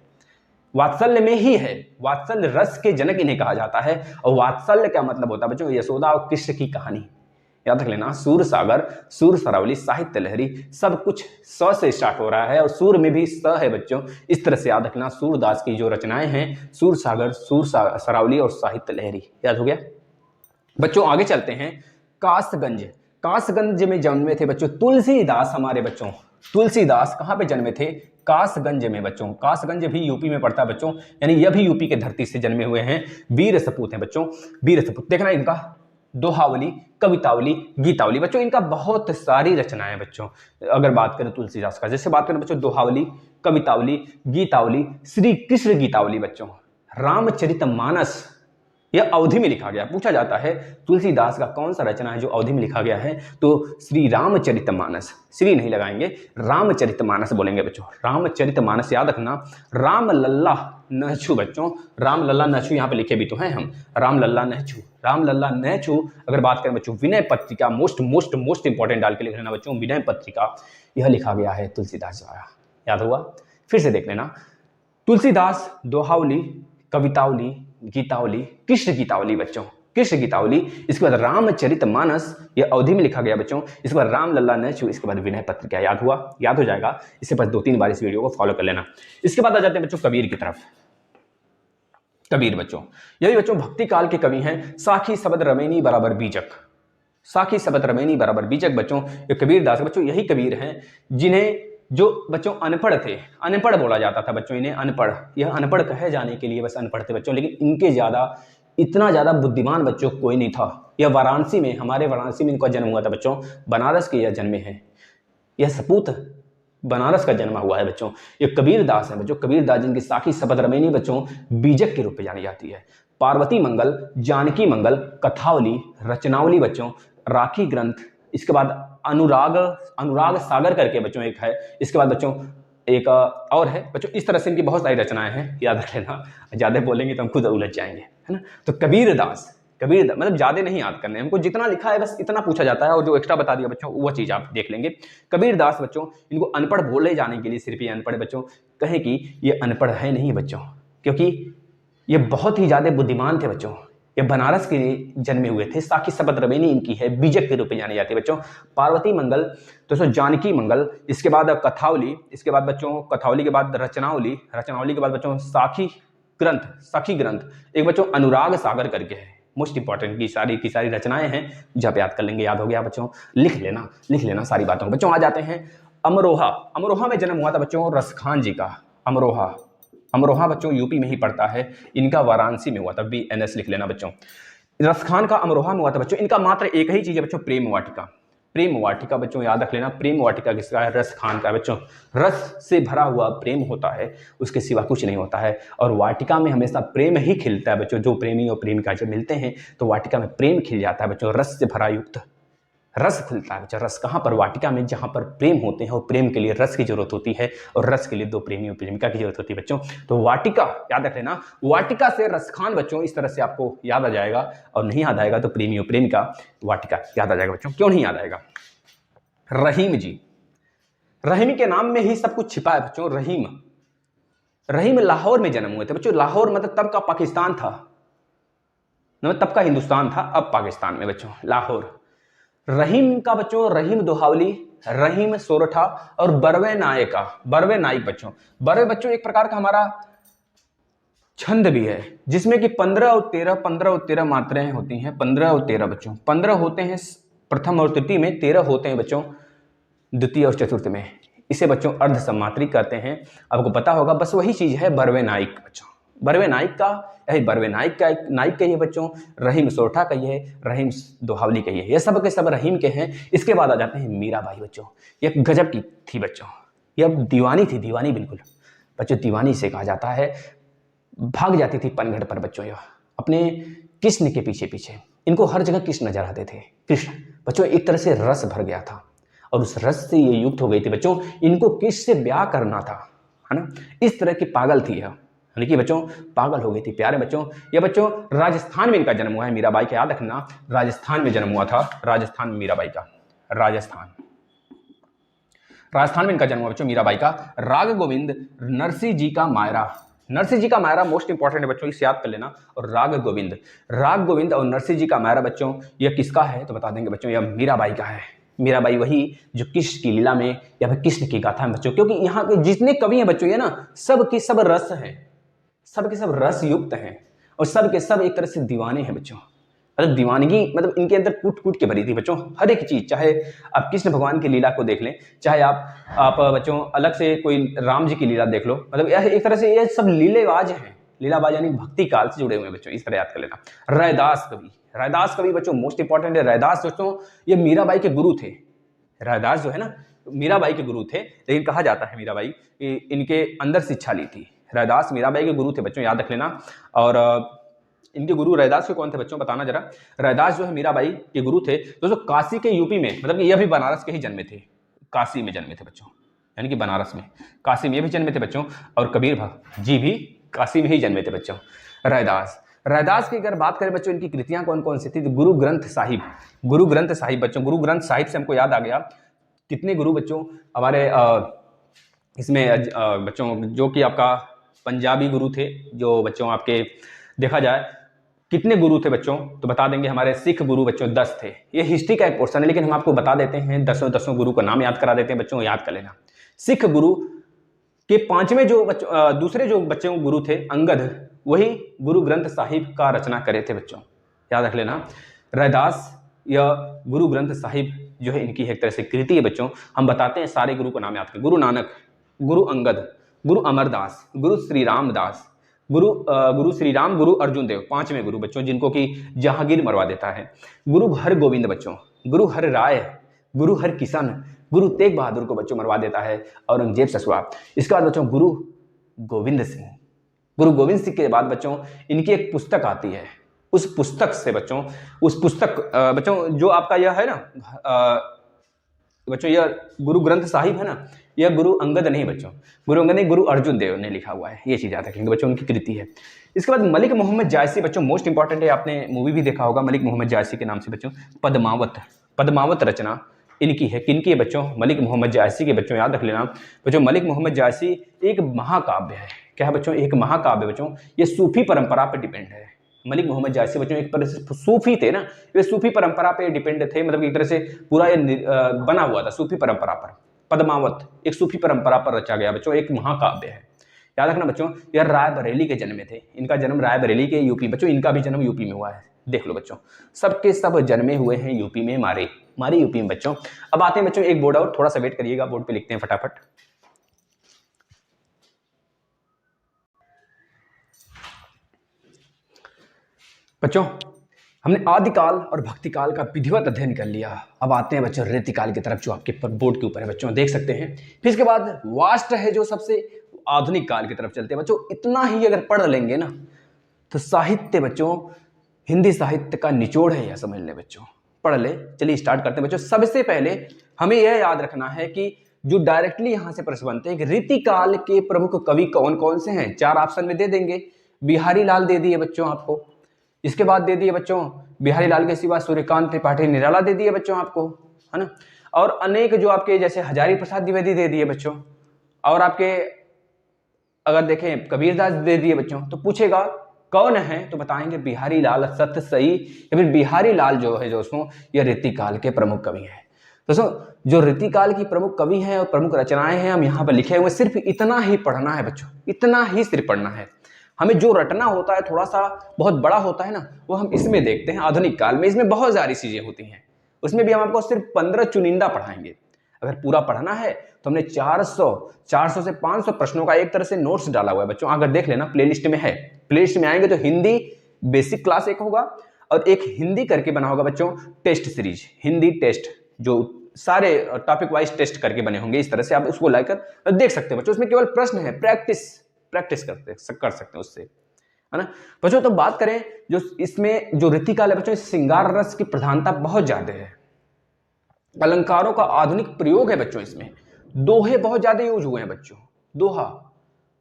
वात्सल्य में ही है, वात्सल्य रस के जनक इन्हें कहा जाता है। और वात्सल्य क्या मतलब होता है बच्चों? यशोदा और कृष्ण की कहानी, याद रख लेना। सूर सागर, सूर सरावली, साहित्य लहरी, सब कुछ स से स्टार्ट हो रहा है, और सूर में भी स है बच्चों। इस तरह से याद रखना, सूरदास की जो रचनाएं हैं, सूर सागर, सूर सरावली और साहित्य लहरी, याद हो गया बच्चों। आगे चलते हैं। कासगंज में जन्मे थे बच्चों तुलसीदास, हमारे बच्चों। तुलसीदास कहाँ पे जन्मे थे? कासगंज में बच्चों। कासगंज भी यूपी में पड़ता है बच्चों, यानी यह भी यूपी के धरती से जन्मे हुए हैं, वीर सपूत हैं बच्चों, वीर सपूत। देखना इनका दोहावली, कवितावली, गीतावली बच्चों, इनका बहुत सारी रचनाएं बच्चों। अगर बात करें तुलसीदास का, जैसे बात करें बच्चों दोहावली, कवितावली, गीतावली, श्री कृष्ण गीतावली बच्चों, रामचरितमानस, यह अवधि में लिखा गया। पूछा जाता है तुलसीदास का कौन सा रचना है जो अवधि में लिखा गया है, तो श्री रामचरितमानस, श्री नहीं लगाएंगे, रामचरितमानस बोलेंगे बच्चों, रामचरितमानस। याद रखना, राम लल्ला नहचू बच्चों, राम लल्ला नहचू यहाँ पे लिखे भी तो हैं हम, राम लल्ला नहचू। अगर बात करें बच्चों विनय पत्रिका, मोस्ट इंपॉर्टेंट डाल के लिख लेना बच्चों, विनय पत्रिका, यह लिखा गया है तुलसीदास द्वारा, याद हुआ। फिर से देख लेना, तुलसीदास दोहावली, कवितावली, गीतावली, कृष्ण गीतावली बच्चों, कृष्ण गीतावली। इसके बाद रामचरितमानस, यह अवधि में लिखा गया बच्चों। इसके बाद राम लल्ला नहचू, इसके बाद विनय पत्रिका, याद हुआ, याद हो जाएगा। इससे बस 2-3 बार इस वीडियो को फॉलो कर लेना। इसके बाद आ जाते हैं बच्चों कबीर की तरफ। कबीर बच्चों, यही बच्चों भक्ति काल के कवि हैं। साखी शब्द रमैनी बराबर बीजक, साखी शब्द रमैनी बराबर बीजक बच्चों, ये कबीर दास बच्चों, यही कबीर हैं जिन्हें, जो बच्चों अनपढ़ थे, अनपढ़ बोला जाता था बच्चों इन्हें, अनपढ़, यह अनपढ़ कहे जाने के लिए बस अनपढ़ थे बच्चों, लेकिन इनके इतना ज्यादा बुद्धिमान बच्चों कोई नहीं था। यह वाराणसी में, हमारे वाराणसी में इनका जन्म हुआ था बच्चों, बनारस के यह जन्मे हैं, यह सपूत बनारस का जन्म हुआ है बच्चों। ये कबीर दास है बच्चों, कबीर दास जिनकी साखी शब्द रमैनी बच्चों बीजक के रूप में जानी जाती है। पार्वती मंगल, जानकी मंगल, कथावली, रचनावली बच्चों, राखी ग्रंथ, इसके बाद अनुराग सागर करके बच्चों एक है, इसके बाद बच्चों एक और है बच्चों। इस तरह से इनकी बहुत सारी रचनाएं हैं, याद रख लेना, ज्यादा बोलेंगे तो हम खुद उलझ जाएंगे, है ना। तो कबीर दास, कबीरदास, मतलब ज़्यादा नहीं याद करने, हमको जितना लिखा है बस इतना पूछा जाता है, और जो एक्स्ट्रा बता दिया बच्चों वो चीज़ आप देख लेंगे। कबीरदास बच्चों, इनको अनपढ़ बोले जाने के लिए सिर्फ ये अनपढ़ बच्चों कहें कि ये अनपढ़ है नहीं बच्चों, क्योंकि ये बहुत ही ज़्यादा बुद्धिमान थे बच्चों। ये बनारस के जन्मे हुए थे। साकी शपथ रवेनी इनकी है, बीजक के रूप में जाने जाते बच्चों। पार्वती मंगल, दोस्तों जानकी मंगल, इसके बाद कथावली, इसके बाद बच्चों कथावली के बाद रचनावली, रचनावली के बाद बच्चों साखी ग्रंथ, साखी ग्रंथ, एक बच्चों अनुराग सागर करके है, मोस्ट इंपॉर्टेंट की सारी रचनाएं हैं, जब याद कर लेंगे याद हो गया बच्चों, लिख लेना सारी बातों। बच्चों आ जाते हैं अमरोहा। अमरोहा में जन्म हुआ था बच्चों रसखान जी का। अमरोहा बच्चों यूपी में ही पड़ता है, इनका वाराणसी में हुआ था, BNS लिख लेना बच्चों। रसखान का अमरोहा में हुआ था बच्चों। इनका मात्र एक ही चीज है बच्चों, प्रेम वाटिका। प्रेम वाटिका बच्चों याद रख लेना, प्रेम वाटिका किसका है? रसखान का बच्चों। रस से भरा हुआ प्रेम होता है, उसके सिवा कुछ नहीं होता है, और वाटिका में हमेशा प्रेम ही खिलता है बच्चों। जो प्रेमी और प्रेमिका जब मिलते हैं तो वाटिका में प्रेम खिल जाता है बच्चों, रस से भरा युक्त रस खिलता है बच्चा। रस कहाँ पर? वाटिका में, जहाँ पर प्रेम होते हैं, और प्रेम के लिए रस की जरूरत होती है, और रस के लिए दो प्रेमी और प्रेमिका की जरूरत होती है बच्चों। तो वाटिका याद रख लेना, वाटिका से रसखान बच्चों, इस तरह से आपको याद आ जाएगा। और नहीं याद आएगा तो प्रेमी और प्रेमिका, वाटिका याद आ जाएगा बच्चों। क्यों नहीं याद आएगा? रहीम जी, रहीम के नाम में ही सब कुछ छिपा है बच्चों। रहीम लाहौर में जन्म हुए थे बच्चों। लाहौर मतलब तब का पाकिस्तान था, मतलब तब का हिंदुस्तान था, अब पाकिस्तान में बच्चों लाहौर। रहीम का बच्चों, रहीम दोहावली, रहीम सोरठा और बरवे नायका, बरवे नाइक बच्चों। बरवे बच्चों एक प्रकार का हमारा छंद भी है, जिसमें कि 15 और 13 मात्राएं होती हैं। 15 और 13 बच्चों, 15 होते हैं प्रथम और तृतीय में, 13 होते हैं बच्चों द्वितीय और चतुर्थ में। इसे बच्चों अर्ध सम्मात्री कहते हैं, आपको पता होगा। बस वही चीज है बरवे नाइक बच्चों। बरवे नाइक का, यही बरवे नाइक का नाइक कहिए बच्चों, रहीम सोरठा कहिए, रहीम दोहावली कहिए, ये सब के सब रहीम के हैं। इसके बाद आ जाते हैं मीराबाई बच्चों। ये गजब की थी बच्चों, ये अब दीवानी थी, दीवानी बिल्कुल बच्चों, दीवानी से कहा जाता है। भाग जाती थी पनघट पर बच्चों, यह अपने कृष्ण के पीछे पीछे। इनको हर जगह कृष्ण नजर आते थे। कृष्ण बच्चों एक तरह से रस भर गया था, और उस रस से ये युक्त हो गई थी बच्चों। इनको किससे ब्याह करना था, है ना? इस तरह की पागल थी यह, यानी कि बच्चों पागल हो गई थी। प्यारे बच्चों, ये बच्चों राजस्थान में इनका जन्म हुआ है, मीराबाई का याद रखना, राजस्थान में जन्म हुआ था, राजस्थान में मीराबाई का, राजस्थान में इनका जन्म हुआ बच्चों मीराबाई का। राग गोविंद, नरसिंह जी का मायरा, नरसिंह जी का मायरा मोस्ट इंपॉर्टेंट है बच्चों, इसे याद कर लेना। और राग गोविंद और नरसिंह जी का मायरा बच्चों, यह किसका है तो बता देंगे बच्चों, यह मीराबाई का है। मीराबाई वही जो कृष्ण की लीला में या फिर कृष्ण की गाथा में बच्चों, क्योंकि यहाँ के जितने कवि हैं बच्चों, ये ना सब के सब रस हैं, सब के सब रस युक्त हैं, और सब के सब एक तरह से दीवाने हैं बच्चों। मतलब दीवानगी, मतलब इनके अंदर कूट कूट के भरी थी बच्चों, हर एक चीज। चाहे आप कृष्ण भगवान की लीला को देख लें, चाहे आप बच्चों अलग से कोई राम जी की लीला देख लो, मतलब यह एक तरह से ये सब लीलेबाज हैं। लीलाबाज यानी भक्ति काल से जुड़े हुए हैं बच्चों, इस तरह याद कर लेना। रैदास कवि बच्चों मोस्ट इंपॉर्टेंट है। रैदास दोस्तों ये मीराबाई के गुरु थे। रैदास जो है ना मीराबाई के गुरु थे, लेकिन कहा जाता है मीराबाई इनके अंदर शिक्षा ली थी। रैदास मीराबाई के गुरु थे बच्चों, याद रख लेना। और इनके गुरु रैदास के कौन थे बच्चों, बताना जरा। रैदास जो है मीराबाई के गुरु थे दोस्तों, काशी के यूपी में, मतलब कि यह भी बनारस के ही जन्मे थे, काशी में जन्मे थे बच्चों, यानी कि बनारस में, काशी में ये भी जन्मे थे बच्चों। और कबीर भक्त जी भी काशी में ही जन्मे थे बच्चों। रैदास की अगर बात करें बच्चों, इनकी कृतियां कौन कौन सी थी? तो गुरु ग्रंथ साहिब बच्चों। गुरु ग्रंथ साहिब से हमको याद आ गया, कितने गुरु बच्चों हमारे इसमें बच्चों, जो कि आपका पंजाबी गुरु थे, जो बच्चों आपके देखा जाए कितने गुरु थे बच्चों, तो बता देंगे हमारे सिख गुरु बच्चों 10 थे। ये हिस्ट्री का एक पोर्शन है, लेकिन हम आपको बता देते हैं, 10 गुरु का नाम याद करा देते हैं बच्चों, याद कर लेना। सिख गुरु के 5वें जो दूसरे जो बच्चों गुरु थे अंगद, वही गुरु ग्रंथ साहिब का रचना करे थे बच्चों, याद रख लेना। रैदास या गुरु ग्रंथ साहिब जो है इनकी एक तरह से कृति है बच्चों। हम बताते हैं सारे गुरु का नाम याद करें। गुरु नानक, गुरु अंगद, गुरु अमरदास, गुरु श्री रामदास, गुरु श्री राम, गुरु अर्जुन देव, 5वें गुरु बच्चों, जिनको कि जहांगीर मरवा देता है। गुरु हर गोविंद बच्चों, गुरु हर राय, गुरु हर किशन, गुरु तेग बहादुर को बच्चों मरवा देता है औरंगजेब ससुआ। इसके बाद बच्चों गुरु गोविंद सिंह के बाद बच्चों इनकी एक पुस्तक आती है। उस पुस्तक बच्चों जो आपका यह है ना बच्चों, यह गुरु ग्रंथ साहिब है ना, यह गुरु अंगद नहीं बच्चों, गुरु अंगद नहीं, गुरु अर्जुन देव ने लिखा हुआ है, ये चीज याद रखेंगे बच्चों, उनकी कृति है। इसके बाद मलिक मोहम्मद जायसी बच्चों, मोस्ट इंपॉर्टेंट है, आपने मूवी भी देखा होगा मलिक मोहम्मद जायसी के नाम से बच्चों, पद्मावत, पद्मावत रचना इनकी है, किनकी है बच्चों, मलिक मोहम्मद जायसी के बच्चों, याद रख लेना बच्चों। मलिक मोहम्मद जायसी एक महाकाव्य है, क्या है बच्चों, एक महाकाव्य बच्चों, ये सूफी परंपरा पर डिपेंड है। मलिक मोहम्मद जायसी बच्चों एक तरह से सूफी थे ना, ये सूफी परंपरा पे डिपेंड थे, मतलब एक तरह से पूरा ये बना हुआ था सूफी परंपरा पर। पद्मावत एक सूफी परंपरा पर रचा गया बच्चों, एक महाकाव्य है, याद रखना बच्चों। यह रायबरेली के जन्मे थे, इनका जन्म रायबरेली के यूपी बच्चों, इनका भी जन्म यूपी में हुआ है, देख लो बच्चों, सबके सब जन्मे हुए हैं यूपी में, मारे यूपी में बच्चों। अब आते हैं बच्चों एक बोर्ड आउट, थोड़ा सा वेट करिएगा, बोर्ड पे लिखते हैं फटाफट। बच्चों हमने आदिकाल और भक्तिकाल का विधिवत अध्ययन कर लिया, अब आते हैं बच्चों रीतिकाल की तरफ, जो आपके बोर्ड के ऊपर है बच्चों, देख सकते हैं। फिर इसके बाद वास्ट है जो सबसे आधुनिक काल की तरफ चलते हैं बच्चों। इतना ही अगर पढ़ लेंगे ना तो साहित्य बच्चों, हिंदी साहित्य का निचोड़ है, यह समझ ले बच्चों, पढ़ ले। चलिए स्टार्ट करते हैं बच्चों। सबसे पहले हमें यह याद रखना है कि जो डायरेक्टली यहां से प्रश्न बनते हैं कि रीतिकाल के प्रमुख कवि कौन कौन से हैं, 4 ऑप्शन में दे देंगे। बिहारी लाल दे दिए बच्चों आपको, इसके बाद दे दिए बच्चों बिहारी लाल के सिवा सूर्यकांत त्रिपाठी निराला दे दिए बच्चों आपको, है ना, और अनेक जो आपके जैसे हजारी प्रसाद द्विवेदी दे दिए बच्चों, और आपके अगर देखें कबीरदास दे दिए बच्चों। तो पूछेगा कौन है तो बताएंगे बिहारी लाल सत्य सही, या फिर बिहारी लाल जो है दोस्तों यह रीतिकाल के प्रमुख कवि हैं। दोस्तों जो रीतिकाल की प्रमुख कवि हैं और प्रमुख रचनाएं हैं हम यहाँ पर लिखे हुए, सिर्फ इतना ही पढ़ना है बच्चों, इतना ही सिर्फ पढ़ना है। हमें जो रटना होता है थोड़ा सा बहुत बड़ा होता है ना, वो हम इसमें देखते हैं आधुनिक काल में, इसमें बहुत सारी चीजें होती हैं, उसमें भी हम आपको सिर्फ 15 चुनिंदा पढ़ाएंगे। अगर पूरा पढ़ना है तो हमने 400 से 500 प्रश्नों का एक तरह से नोट्स डाला हुआ है बच्चों, अगर देख लेना प्लेलिस्ट में है। प्लेलिस्ट में आएंगे तो हिंदी बेसिक क्लास एक होगा और एक हिंदी करके बना होगा बच्चों टेस्ट सीरीज, हिंदी टेस्ट, जो सारे टॉपिक वाइज टेस्ट करके बने होंगे, इस तरह से आप उसको लाकर देख सकते हैं बच्चों। उसमें केवल प्रश्न है, प्रैक्टिस कर सकते हैं उससे, है ना बच्चों। तो बात करें जो इसमें जो रीतिकाल है बच्चों, इस श्रृंगार रस की प्रधानता बहुत ज्यादा है, अलंकारों का आधुनिक प्रयोग है बच्चों, इसमें दोहे बहुत ज्यादा यूज हुए हैं बच्चों।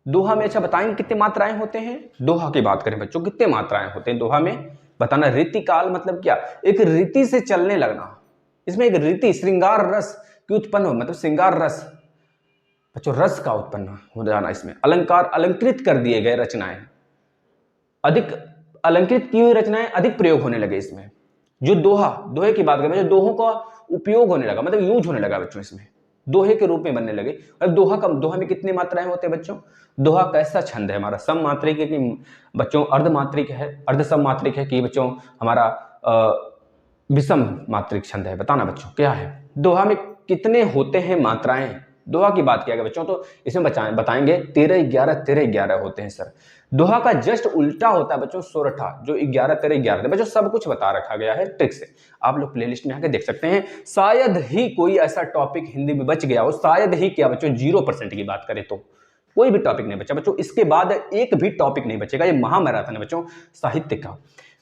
दोहा में अच्छा बताएंगे कितने मात्राएं होते हैं, दोहा की बात करें बच्चों कितने मात्राएं होते हैं दोहा में बताना। रीतिकाल मतलब क्या, एक रीति से चलने लगना, इसमें एक रीति श्रृंगार रस की उत्पन्न हो, मतलब श्रृंगार रस बच्चों रस का उत्पन्न हो जाना। इसमें अलंकार, अलंकृत कर दिए गए रचनाएं, अधिक अलंकृत की हुई रचनाएं अधिक प्रयोग होने लगे इसमें। जो दोहे की बात करें, जो दोहों का उपयोग होने लगा, मतलब यूज होने लगा बच्चों, इसमें दोहे के रूप में बनने लगे। अब दोहा में कितने मात्राएं होते हैं बच्चों, दोहा कैसा छंद है हमारा, सम मात्रिक है कि बच्चों अर्ध मात्रिक है, अर्ध सम मात्रिक है कि बच्चों हमारा विषम मात्रिक छंद है, बताना बच्चों क्या है। दोहा में कितने होते हैं मात्राएं, दोहा की बात किया गया बच्चों तो इसमें बताएंगे 13-11 होते हैं सर। दोहा का जस्ट उल्टा होता है बच्चों सोरठा, जो 11-13-11 बच्चों सब कुछ बता रखा गया है ट्रिक से, आप लोग प्लेलिस्ट में आके देख सकते हैं। शायद ही कोई ऐसा टॉपिक हिंदी में बच गया हो, शायद ही क्या बच्चों 0% की बात करें तो कोई भी टॉपिक नहीं बचा बच्चों, इसके बाद एक भी टॉपिक नहीं बचेगा। ये महामैराथन है बच्चों साहित्य का,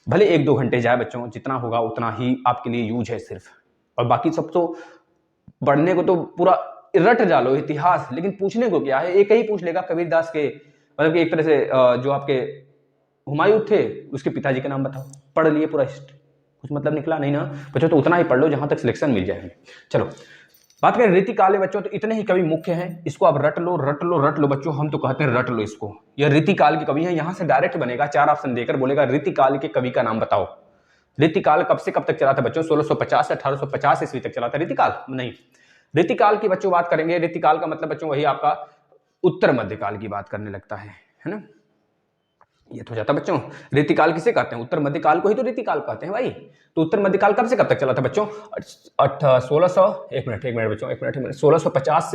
भले 1-2 घंटे जाए बच्चों, जितना होगा उतना ही आपके लिए यूज है सिर्फ, और बाकी सब तो पढ़ने को तो पूरा रट डालो इतिहास, लेकिन पूछने को क्या है, एक ही पूछ लेगा कबीरदास के, मतलब कि एक तरह से जो आपके हुमायूं थे उसके पिताजी का नाम बताओ, पढ़ लिए पूरा कुछ मतलब निकला नहीं ना बच्चों, तो उतना ही पढ़ लो जहां तक सिलेक्शन मिल जाए। चलो बात करें रीतिकाल है बच्चों, तो इतने ही कवि मुख्य हैं, इसको आप रट लो बच्चों, हम तो कहते हैं रट लो इसको। यह रीतिकाल के कवि हैं, यहां से डायरेक्ट बनेगा, 4 ऑप्शन देकर बोलेगा रीतिकाल के कवि का नाम बताओ। रीतिकाल कब से कब तक चला था बच्चों, 1650 से 1850 ईस्वी तक चला था रीतिकाल। नहीं, रीतिकाल की बच्चों बात करेंगे, रीतिकाल का मतलब बच्चों वही आपका उत्तर मध्यकाल की बात करने लगता है ना, ये तो जाता बच्चों। रीतिकाल किसे कहते हैं, उत्तर मध्यकाल को ही तो रीतिकाल कहते हैं भाई। तो उत्तर मध्यकाल कब से कब तक चला था बच्चों,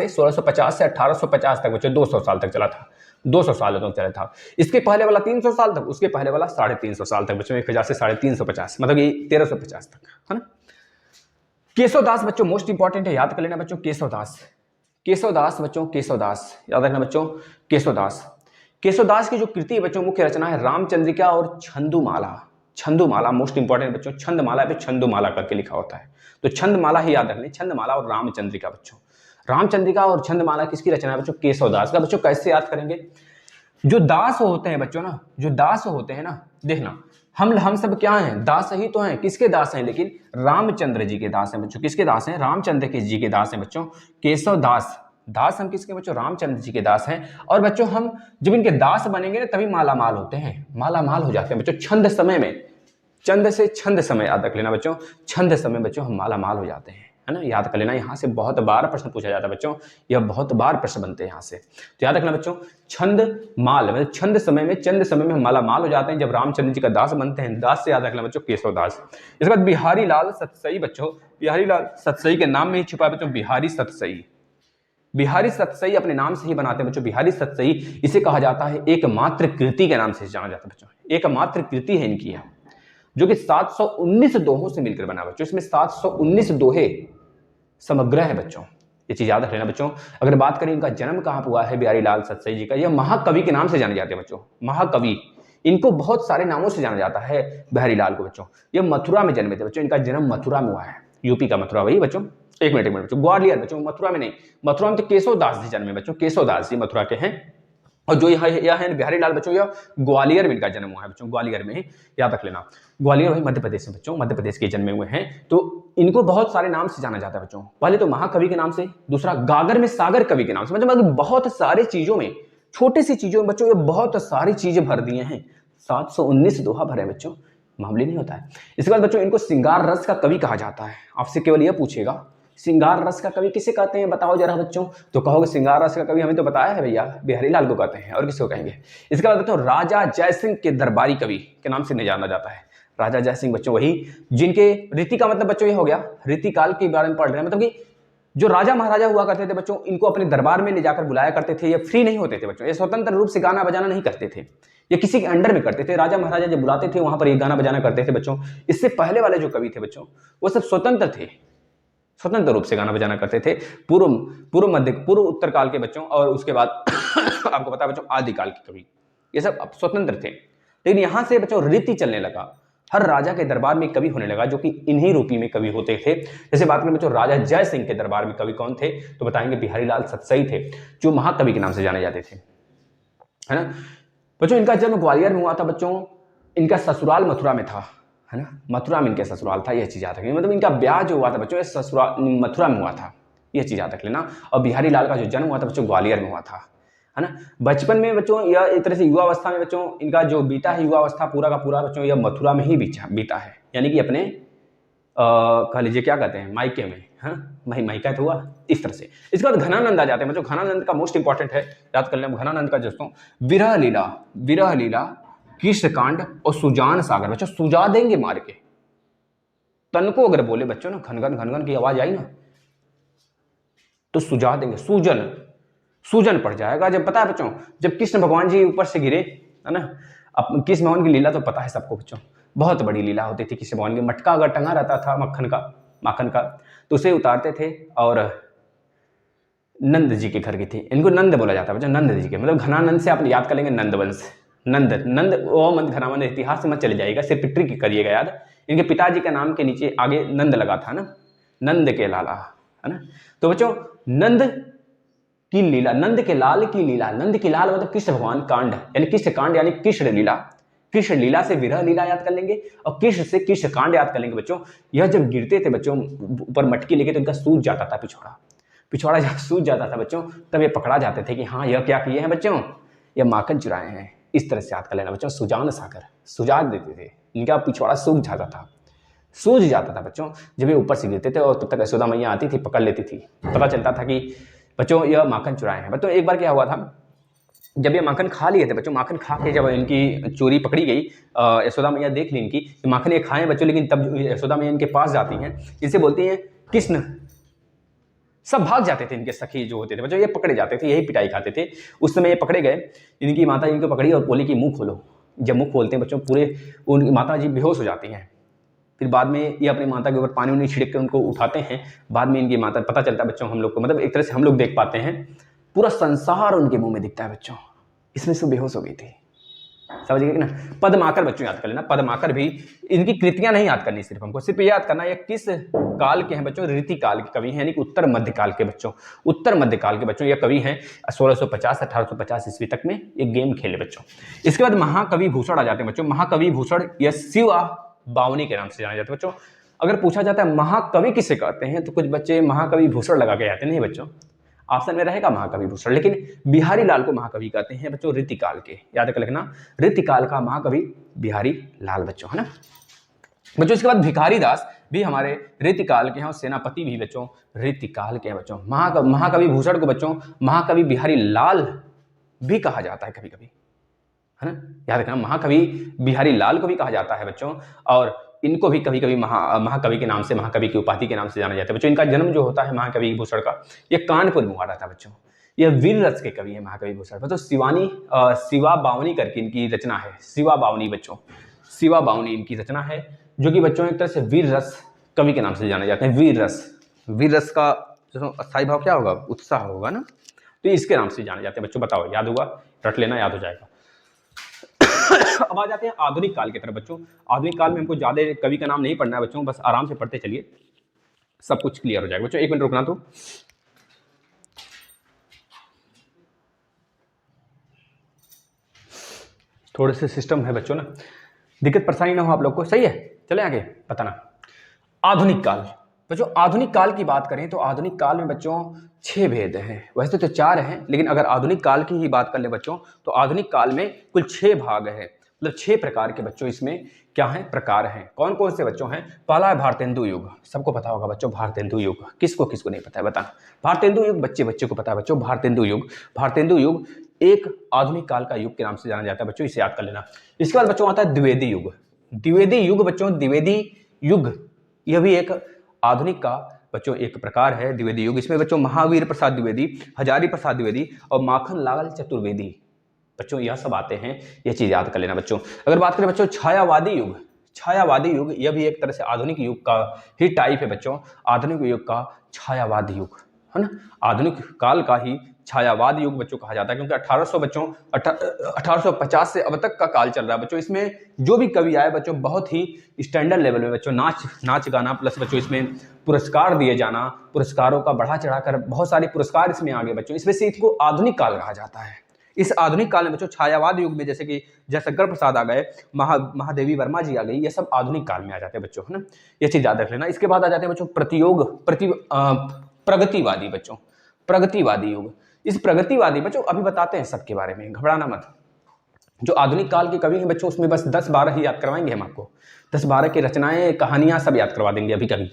1650 से 1850 तक बच्चों, 200 साल तक चला था, 200 साल तक चला था। इसके पहले वाला 300 साल तक, उसके पहले वाला 350 साल तक बच्चों, 1000 से 350, मतलब ये 1350 तक, है ना। केशवदास बच्चों मोस्ट इंपॉर्टेंट है, याद कर लेना बच्चों, केशवदास बच्चों, केशवदास याद रखना बच्चों, केशवदास की जो कृति है बच्चों, मुख्य रचना है रामचंद्रिका और छंदुमाला मोस्ट इंपॉर्टेंट बच्चों, छंदमाला पे छंदुमाला करके लिखा होता है, तो छंदमाला ही याद रखनी, छंदमाला और रामचंद्रिका बच्चों। रामचंद्रिका और छंदमाला किसकी रचना है बच्चों? केशवदास का। बच्चों कैसे याद करेंगे? जो दास होते हैं बच्चों ना, जो दास होते हैं ना, देखना हम सब क्या हैं? दास ही तो हैं। किसके दास हैं? लेकिन रामचंद्र जी के दास हैं बच्चों। किसके दास हैं? रामचंद्र के जी के दास हैं बच्चों, केशव दास। दास हम किसके बच्चों? रामचंद्र जी के दास हैं। और बच्चों हम जब इनके दास बनेंगे ना तभी माला माल होते हैं, माला माल हो जाते हैं बच्चों। छंद समय में, चंद से छंद समय याद रख लेना बच्चों, छंद समय बच्चों हम माला माल हो जाते हैं, है ना, याद कर लेना। यहाँ से बहुत बार प्रश्न पूछा जाता है बच्चों, यह बहुत बार प्रश्न बनते हैं यहाँ से, तो याद रखना बच्चों। छंद माल मतलब छंद समय में, चंद समय में हम माला माल हो जाते हैं जब रामचंद्र जी का दास बनते हैं। दास से याद रखना बच्चों केशव दास। इसके बाद बिहारी लाल सतसई बच्चों, बिहारी लाल सतसई के नाम में ही छुपा है बच्चों बिहारी सतसई। बिहारी सतसई अपने नाम से ही बनाते हैं बच्चों बिहारी सतसई। इसे कहा जाता है एकमात्र कृति के नाम से जाना जाता है बच्चों, एकमात्र कृति है इनकी है, जो कि 719 दोहों से मिलकर बना बच्चों। इसमें 719 दोहे समग्र है बच्चों, ये चीज याद रख लेना बच्चों। अगर बात करें इनका जन्म कहाँ हुआ है बिहारी लाल सतसई जी का, यह महाकवि के नाम से जाने जाते हैं बच्चों, महाकवि। इनको बहुत सारे नामों से जाना जाता है बिहारी लाल को बच्चों। यह मथुरा में जन्मे थे बच्चों, इनका जन्म मथुरा में हुआ है, यूपी का मथुरा, वही बच्चों। एक मिनट बच्चों, ग्वालियर बच्चों, मथुरा में नहीं, मथुरा में तो केशव दास जी जन्मे बच्चों, केशव दास जी मथुरा के हैं। और जो यह है बिहारी लाल बच्चों, यह ग्वालियर में इनका जन्म हुआ है बच्चों, ग्वालियर में, याद रख लेना। ग्वालियर वही मध्य प्रदेश में बच्चों, मध्य प्रदेश के जन्मे हुए हैं। तो इनको बहुत सारे नाम से जाना जाता है बच्चों। पहले तो महाकवि के नाम से, दूसरा गागर में सागर कवि के नाम से। मतलब बहुत सारी चीजों में, छोटी सी चीजों में बच्चों ये बहुत सारी चीजें भर दिए हैं। 719 दोहा भरे बच्चों, मामूली नहीं होता है। इसके बाद बच्चों इनको श्रृंगार रस का कवि कहा जाता है। आपसे केवल यह पूछेगा श्रृंगार रस का कवि किसे कहते हैं, बताओ जरा बच्चों। तो कहोगे श्रृंगार रस का कवि हमें तो बताया है भैया, बिहारी लाल को कहते हैं, और किसको कहेंगे। इसके बाद बच्चों राजा जयसिंह के दरबारी कवि के नाम से नहीं जाना जाता है। राजा जयसिंह बच्चों वही जिनके रीति का मतलब बच्चों ये हो गया, रीति काल के बारे में पढ़ रहे हैं, मतलब कि जो राजा महाराजा हुआ करते थे बच्चों, इनको अपने दरबार में ले जाकर बुलाया करते थे। ये फ्री नहीं होते थे बच्चों, ये स्वतंत्र रूप से गाना बजाना नहीं करते थे, ये किसी के अंडर में करते थे। राजा महाराजा जब बुलाते थे वहां पर ये गाना बजाना करते थे बच्चों। इससे पहले वाले जो कवि थे बच्चों, वो सब स्वतंत्र थे, स्वतंत्र रूप से गाना बजाना करते थे। पूर्व मध्य पूर्व उत्तर काल के बच्चों, और उसके बाद आपको पता है बच्चों आदिकाल के कवि, ये सब स्वतंत्र थे। लेकिन यहां से बच्चों रीति चलने लगा, हर राजा के दरबार में कवि होने लगा जो कि इन्हीं रूपी में कवि होते थे। जैसे बात करें बच्चों राजा जय सिंह के दरबार में कवि कौन थे, तो बताएंगे बिहारी लाल सतसई थे, जो महाकवि के नाम से जाने जाते थे, है ना बच्चों। इनका जन्म ग्वालियर में हुआ था बच्चों, इनका ससुराल मथुरा में था, है ना, मथुरा में इनके ससुराल था, यह चीज याद रखिए। मतलब इनका ब्याह जो हुआ था बच्चों, ये ससुराल मथुरा में हुआ था, यह चीज याद रख लेना। और बिहारी लाल का जो जन्म हुआ था बच्चों ग्वालियर में हुआ था, है ना। बचपन में बच्चों यह एक तरह से युवावस्था में बच्चों इनका जो बीता है युवावस्था पूरा का पूरा बच्चों यह मथुरा में ही बीता है, यानी कि अपने कह लीजिए क्या कहते हैं मायके में, हाँ मायका तो हुआ इस तरह से। इसके बाद घनानंद आ जाते हैं बच्चों। घनानंद का मोस्ट इंपॉर्टेंट है, याद कर लें घनानंद का दोस्तों। विरह लीला कृष्णकांड और सुजान सागर बच्चों, सुजा देंगे मार के तन को, अगर बोले बच्चों ना घनघन की आवाज आई ना तो सुजा देंगे, सूजन पड़ जाएगा। जब पता है बच्चों, जब कृष्ण भगवान जी ऊपर से गिरे, है ना, अब कृष्ण भगवान की लीला तो पता है सबको बच्चों, बहुत बड़ी लीला होती थी। कृष्ण भगवान की मटका अगर टंगा रहता था माखन का तो उसे उतारते थे, और नंद जी के घर की थी, इनको नंद बोला जाता है बच्चों, नंद जी के, मतलब घनानंद से आप याद कर लेंगे नंदवंश, नंद वो मत घनानंद इतिहास में चले जाएगा, सिर्फ ट्रिक करिएगा याद। इनके पिताजी के नाम के नीचे आगे नंद लगा था ना, नंद के लाला, है ना। तो बच्चों नंद की लीला, नंद के लाल की लीला, नंद की लाल मतलब कृष्ण भगवान कांड, यानी कृष्ण कांड यानी कृष्ण लीला से विरह लीला याद कर लेंगे, और कृष्ण से कृष्ण कांड याद कर लेंगे बच्चों। यह जब गिरते थे बच्चों ऊपर मटकी लेके तो इनका सूज जाता था पिछवाड़ा जब सूज जाता था बच्चों, तब ये पकड़ा जाते थे कि हाँ यह क्या किए हैं बच्चों, यह माखन चुराए हैं। इस तरह से याद कर लेना बच्चों। सुजान सागर, सुजा देते थे, इनका पिछवाड़ा सूज जाता था बच्चों जब ये ऊपर से गिरते थे, और तब तक यशोदा मैया आती थी, पकड़ लेती थी, पता चलता था कि बच्चों यह माखन चुराए हैं। बच्चों एक बार क्या हुआ था, जब ये माखन खा लिए थे बच्चों, माखन खा के जब इनकी चोरी पकड़ी गई, यशोदा मैया देख ली इनकी माखन ये खाएं बच्चों, लेकिन तब यशोदा मैया इनके पास जाती हैं, इनसे बोलती हैं कृष्ण, सब भाग जाते थे इनके सखी जो होते थे बच्चों, ये पकड़े जाते थे, यही पिटाई खाते थे। उस समय ये पकड़े गए, इनकी माता इनको पकड़ी और बोली कि मुंह खोलो। जब मुंह खोलते हैं बच्चों, पूरे उनकी माता जी बेहोश हो जाती हैं। फिर बाद में ये अपनी माता के ऊपर पानी छिड़क कर उनको उठाते हैं। बाद में इनकी माता, पता चलता है बच्चों हम लोग को, मतलब एक तरह से हम लोग देख पाते हैं, पूरा संसार उनके मुंह में दिखता है बच्चों, इसमें से बेहोश हो गई थी, समझ गए ना। पद्माकर बच्चों याद कर लेना, पद्माकर भी, इनकी कृतियां नहीं याद करनी सिर्फ हमको, सिर्फ याद करना ये किस काल के हैं बच्चों, रीति काल के कवि हैं, यानी कि उत्तर मध्य काल के बच्चों, उत्तर मध्य काल के बच्चों ये कवि हैं। 1650 1850 ईस्वी तक में ये गेम खेले बच्चों। इसके बाद महाकवि भूषण आ जाते हैं बच्चों। महाकवि भूषण या शिवा बावनी के नाम से जाने जाते हैं बच्चों। अगर पूछा जाता है महाकवि किसे कहते हैं तो कुछ बच्चे महाकवि भूषण लगा के आते नहीं बच्चों, ऑप्शन में रहेगा महाकवि भूषण, लेकिन बिहारी लाल को महाकवि कहते हैं बच्चों रीतिकाल के, याद कर लिखना, रीतिकाल का महाकवि बिहारी लाल बच्चों, है ना बच्चों। इसके बाद भिखारी दास भी हमारे रीतिकाल के हैं और सेनापति भी बच्चों रीतिकाल के हैं बच्चों। महाकवि भूषण को बच्चों महाकवि बिहारी लाल भी कहा जाता है कभी कभी, है ना, याद रखना, महाकवि बिहारी लाल को भी कहा जाता है बच्चों। और इनको भी कभी कभी महाकवि के नाम से, महाकवि की उपाधि के नाम से जाना जाता है बच्चों। इनका जन्म जो होता है महाकवि भूषण का, ये कानपुर में हुआ था बच्चों। यह वीर रस के कवि है महाकवि भूषण बच्चों। शिवा बावनी करके इनकी रचना है, शिवा बावनी बच्चों, शिवा बावनी इनकी रचना है, जो कि बच्चों एक तरह से वीर रस कवि के नाम से जाने जाते हैं। वीर रस का स्थायी भाव क्या होगा, उत्साह होगा ना, तो इसके नाम से जाने जाते हैं बच्चों। बताओ, याद होगा, रट लेना, याद हो जाएगा। अब आ जाते हैं आधुनिक काल की तरफ बच्चों। आधुनिक काल में हमको ज्यादा कवि का नाम नहीं पढ़ना है बच्चों, बस आराम से पढ़ते चलिए, सब कुछ क्लियर हो जाएगा बच्चों। एक मिनट रुकना, तो थोड़े से सिस्टम है बच्चों ना, दिक्कत परेशानी ना हो आप लोग को, सही है। चले आगे बताना। आधुनिक काल बच्चों, आधुनिक काल की बात करें तो आधुनिक काल में बच्चों 6 भेद हैं, वैसे तो 4 हैं, लेकिन अगर आधुनिक काल की ही बात कर ले बच्चों तो आधुनिक काल में कुल 6 भाग हैं, मतलब 6 प्रकार के बच्चों इसमें क्या है, प्रकार हैं। कौन कौन से बच्चों हैं? पहला है भारतेंदु युग, सबको पता होगा बच्चों भारतेंदु युग, किसको किसको नहीं पता है बताना। भारतेंदु युग बच्चे बच्चे को पता है बच्चों, भारतेंदु युग। भारतेंदु युग एक आधुनिक काल का युग के नाम से जाना जाता है बच्चों, इसे याद कर लेना। इसके बाद बच्चों आता है द्विवेदी युग। द्विवेदी युग बच्चों, द्विवेदी युग यह भी एक आधुनिक का बच्चों एक प्रकार है, द्विवेदी युग। इसमें बच्चों महावीर प्रसाद द्विवेदी, हजारी प्रसाद द्विवेदी और माखन लाल चतुर्वेदी बच्चों यह सब आते हैं, यह चीज याद कर लेना बच्चों। अगर बात करें बच्चों छायावादी युग, छायावादी युग यह भी एक तरह से आधुनिक युग का ही टाइप है बच्चों, आधुनिक युग का छायावादी युग, है ना, आधुनिक काल का ही छायावाद युग बच्चों कहा जाता है, क्योंकि 1850 से अब तक का काल चल रहा है बच्चों। इसमें जो भी कवि आए बच्चों बहुत ही स्टैंडर्ड लेवल में बच्चों, नाच गाना प्लस बच्चों इसमें पुरस्कार दिए जाना, पुरस्कारों का बढ़ा चढ़ाकर बहुत सारे पुरस्कार इसमें आ गए बच्चों, इसमें से इसको आधुनिक काल कहा जाता है। इस आधुनिक काल में बच्चों छायावाद युग में जैसे कि जयशंकर प्रसाद आ गए, महादेवी वर्मा जी आ गई, ये सब आधुनिक काल में आ जाते हैं बच्चों, है ना, ये चीज याद रख लेना। इसके बाद आ जाते हैं बच्चों प्रगतिवादी बच्चों, प्रगतिवादी युग। इस प्रगतिवादी बच्चों अभी बताते हैं सबके बारे में, घबराना मत। जो आधुनिक काल के कवि हैं बच्चों उसमें बस 10-12 ही याद करवाएंगे हम आपको, 10-12 की रचनाएं कहानियां सब याद करवा देंगे अभी कभी।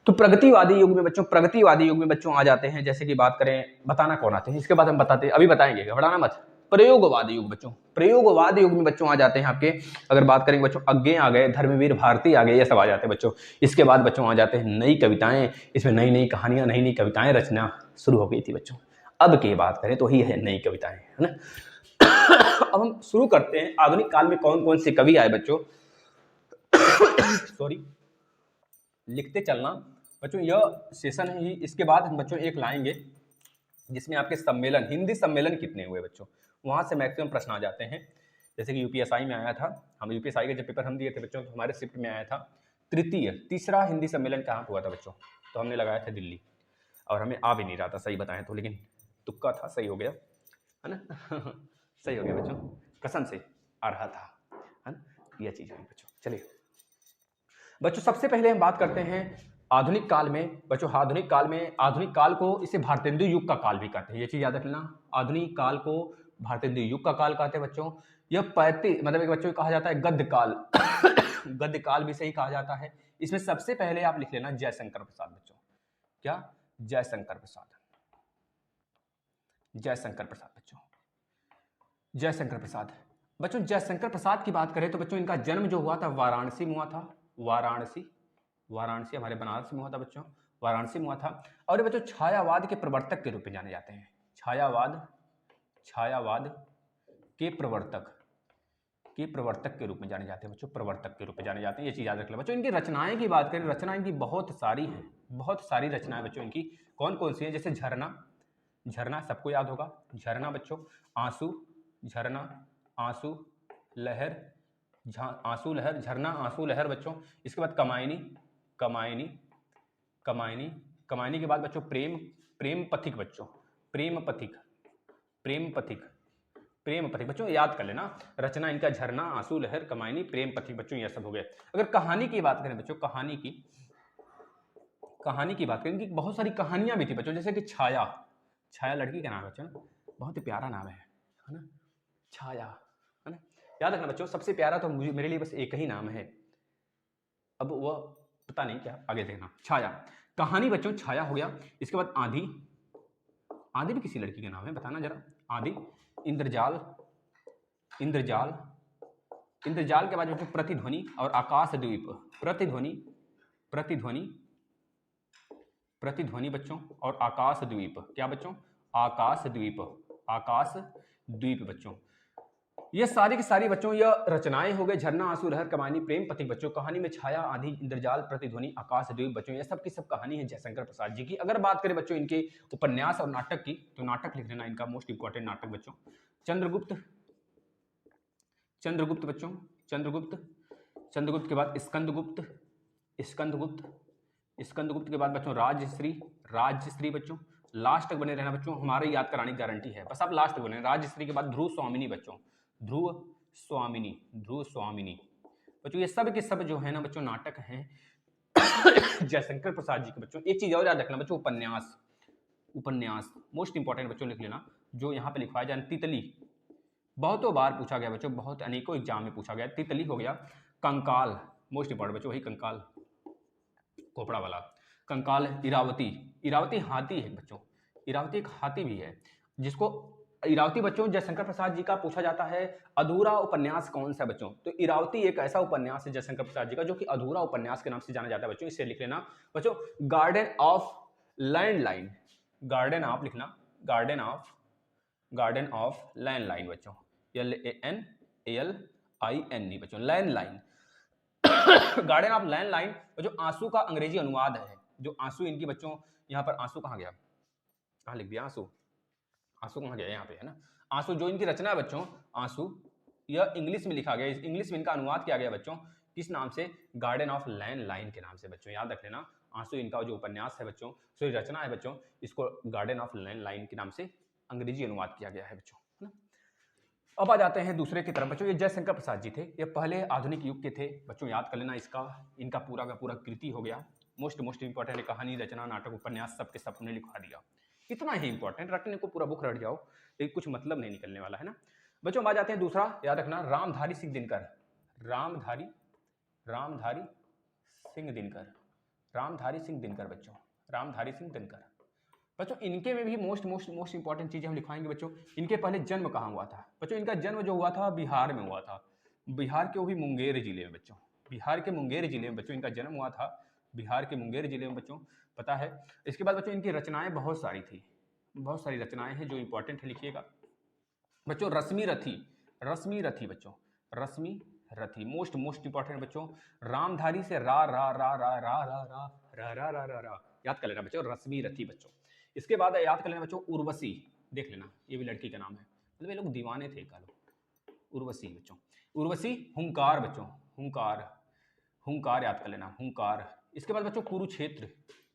तो प्रगतिवादी युग में बच्चों, प्रगतिवादी युग में बच्चों आ जाते हैं, जैसे कि बात करें, बताना कौन आते हैं इसके बाद हम बताते हैं, अभी बताएंगे, घबराना मत। प्रयोगवाद युग बच्चों, प्रयोगवाद युग में बच्चों आ जाते हैं आपके, अगर बात करेंगे बच्चों अज्ञे आ गए, धर्मवीर भारती आ गए, ये सब आ जाते हैं बच्चों। इसके बाद बच्चों आ जाते हैं नई कविताएं, इसमें नई नई कहानियां, नई नई कविताएं रचना शुरू हो गई थी बच्चों। अब की बात करें तो ही है नई कविताएं, है ना। अब हम शुरू करते हैं आधुनिक काल में कौन कौन से कवि आए बच्चों। सॉरी, लिखते चलना बच्चों, यह सेशन है ही। इसके बाद हम बच्चों एक लाएंगे जिसमें आपके सम्मेलन, हिंदी सम्मेलन कितने हुए बच्चों, वहां से मैक्सिमम प्रश्न आ जाते हैं। जैसे कि यूपीएसआई में आया था, हम यूपीएसआई के जब पेपर हम दिए थे बच्चों तो हमारे शिफ्ट में आया था तीसरा हिंदी सम्मेलन कहाँ हुआ था बच्चों, तो हमने लगाया था दिल्ली, और हमें आ भी नहीं रहा था सही बताएं तो, लेकिन तुक्का था, सही हो गया, है ना। सही हो गया बच्चों, कसम से आ रहा था, है ना, यह चीज हुई बच्चों। चलिए बच्चों सबसे पहले हम बात करते हैं आधुनिक काल में बच्चों। आधुनिक काल में, आधुनिक काल को इसे भारतेंदु युग का काल भी कहते हैं, ये चीज याद रख लेना। आधुनिक काल को भारतेंदु युग का काल कहते हैं बच्चों। यह 35 मतलब एक बच्चों को कहा जाता है गद्य काल। गद्य काल भी सही कहा जाता है। इसमें सबसे पहले आप लिख लेना जयशंकर प्रसाद बच्चों, क्या, जयशंकर प्रसाद, जयशंकर प्रसाद बच्चों, जयशंकर प्रसाद बच्चों। जयशंकर प्रसाद की बात करें तो बच्चों इनका जन्म जो हुआ था वाराणसी में हुआ था, वाराणसी हमारे बनारस में हुआ था बच्चों, वाराणसी में हुआ था। और ये बच्चों छायावाद के प्रवर्तक के रूप में जाने जाते हैं, छायावाद के प्रवर्तक के रूप में जाने जाते हैं बच्चों, प्रवर्तक के रूप में जाने जाते हैं, ये चीज याद रख लें बच्चों। इनकी रचनाएं की बात करें, रचना इनकी बहुत सारी है, बहुत सारी रचनाएं बच्चों इनकी कौन कौन सी है, जैसे झरना सबको याद होगा, झरना बच्चों, आंसू, झरना, आंसू, लहर, आंसू लहर, झरना, आंसू लहर बच्चों। इसके बाद कमायनी, कमायनी, कमायनी, कमायनी के बाद बच्चों प्रेम, प्रेम पथिक बच्चों, प्रेम पथिक, प्रेम पथिक, प्रेम पथिक बच्चों याद कर लेना। रचना इनका झरना, आंसू लहर, कमायनी, प्रेम पथिक बच्चों ये सब हो गए। अगर कहानी की बात करें बच्चों, कहानी की, कहानी की बात करें कि बहुत सारी कहानियां भी थी बच्चों, जैसे कि छाया, छाया लड़की का नाम है बच्चों, बहुत ही प्यारा नाम है ना, छाया, है ना। याद रखना बच्चों, सबसे प्यारा तो मुझे मेरे लिए बस एक ही नाम है, अब वह पता नहीं क्या, आगे देखना। छाया कहानी बच्चों, छाया हो गया। इसके बाद आंधी, आंधी भी किसी लड़की का नाम है, बताना जरा। आंधी, इंद्रजाल, इंद्रजाल, इंद्रजाल के बाद बच्चों प्रतिध्वनि और आकाश द्वीप, प्रतिध्वनि, प्रतिध्वनि, प्रतिध्वनि बच्चों और आकाश द्वीप, क्या बच्चों, आकाश द्वीप, आकाश द्वीप बच्चों। ये सारी की सारी बच्चों यह रचनाएं हो गए, झरना, आंसू लहर, कमानी, प्रेम पथिक बच्चों। कहानी में छाया, आंधी, इंद्रजाल, प्रतिध्वनि, आकाश द्वीप बच्चों, ये सब की सब कहानी है जयशंकर प्रसाद जी की। अगर बात करें बच्चों इनके उपन्यास और नाटक की, तो नाटक लिख लेना इनका मोस्ट इंपॉर्टेंट नाटक बच्चों, चंद्रगुप्त, चंद्रगुप्त बच्चों, चंद्रगुप्त, चंद्रगुप्त के बाद स्कंदगुप्त, स्कंदगुप्त, स्कंदगुप्त के बाद बच्चों राजश्री, राजश्री बच्चों। लास्ट तक बने रहना बच्चों, हमारे याद कराने की गारंटी है, बस आप लास्ट तक बने। राजश्री के बाद ध्रुव स्वामिनी बच्चों, ध्रुव स्वामिनी, ध्रुव स्वामिनी बच्चों। ये सब के सब जो है ना बच्चों नाटक हैं जयशंकर प्रसाद जी के बच्चों। एक चीज और याद रखना बच्चों, उपन्यास, उपन्यास मोस्ट इंपॉर्टेंट बच्चों लिख लेना, जो यहाँ पे लिखवाया जाए। तितली बहुतों बार पूछा गया बच्चों, बहुत अनेकों एग्जाम में पूछा गया, तितली हो गया। कंकाल मोस्ट इंपॉर्टेंट बच्चों, वही कंकाल, कोपड़ा वाला कंकाल। इरावती, इरावती हाथी है बच्चों, इरावती एक हाथी भी है, जिसको इरावती बच्चों जयशंकर प्रसाद जी का पूछा जाता है अधूरा उपन्यास कौन सा बच्चों, तो इरावती एक ऐसा उपन्यास है जयशंकर प्रसाद जी का जो कि अधूरा उपन्यास के नाम से जाना जाता है बच्चों। इसे लिख लेना बच्चों। Garden of landline, garden of लिखना, garden of, garden of landline बच्चों, LANALINE बच्चों, लैंडलाइन गार्डन ऑफ लैंडलाइन जो आंसू का अंग्रेजी अनुवाद है, जो आंसू इनकी बच्चों, यहाँ पर आंसू कहाँ गया, कहाँ लिख दिया आंसू, आंसू कहाँ गया, यहाँ पे है ना आंसू, जो इनकी रचना है बच्चों आंसू, यह इंग्लिश में लिखा गया, इंग्लिश में इनका अनुवाद किया गया बच्चों, किस नाम से, गार्डन ऑफ लैंडलाइन के नाम से बच्चों। याद रख लेना, आंसू इनका जो उपन्यास है बच्चों, सॉरी रचना है बच्चों, इसको गार्डन ऑफ लैंडलाइन के नाम से अंग्रेजी अनुवाद किया गया है बच्चों, है ना। अब आ जाते हैं दूसरे की तरफ बच्चों, ये जयशंकर प्रसाद जी थे, ये पहले आधुनिक युग के थे बच्चों, याद कर लेना इसका, इनका पूरा का पूरा कृति हो गया। मोस्ट इंपॉर्टेंट है, कहानी, रचना, नाटक, उपन्यास सबके सब ने लिखवा दिया, इतना ही इंपॉर्टेंट, रटने को पूरा बुक रट जाओ, लेकिन कुछ मतलब नहीं निकलने वाला है ना बच्चों। अब आ जाते हैं दूसरा, याद रखना, रामधारी सिंह दिनकर, रामधारी, रामधारी सिंह दिनकर, रामधारी सिंह दिनकर बच्चों, रामधारी सिंह दिनकर बच्चों। इनके में भी मोस्ट इंपॉर्टेंट चीजें हम लिखवाएंगे बच्चों। इनके पहले जन्म कहाँ हुआ था बच्चों, इनका जन्म जो हुआ था बिहार में हुआ था, बिहार के वो भी मुंगेर जिले में बच्चों, बिहार के मुंगेर जिले में बच्चों इनका जन्म हुआ था, बिहार के मुंगेर जिले में बच्चों, पता है। इसके बाद बच्चों इनकी रचनाएं बहुत सारी थी, बहुत सारी रचनाएं हैं जो इंपॉर्टेंट है, लिखिएगा बच्चों। रश्मि रथी, रश्मि रथी बच्चों, रश्मि रथी मोस्ट इंपॉर्टेंट बच्चों। रामधारी से रा रा रा रा रा रा रा रा रा रा रा रा याद कर लेना बच्चों, रश्मि रथी बच्चों। इसके बाद याद कर लेना बच्चों, उर्वशी, देख लेना ये भी लड़की का नाम है, मतलब ये लोग दीवाने थे कालो, उर्वशी बच्चों, उर्वशी। हुंकार बच्चों, हुंकार, हुंकार याद कर लेना, हुंकार। इसके बाद बच्चों कुरुक्षेत्र,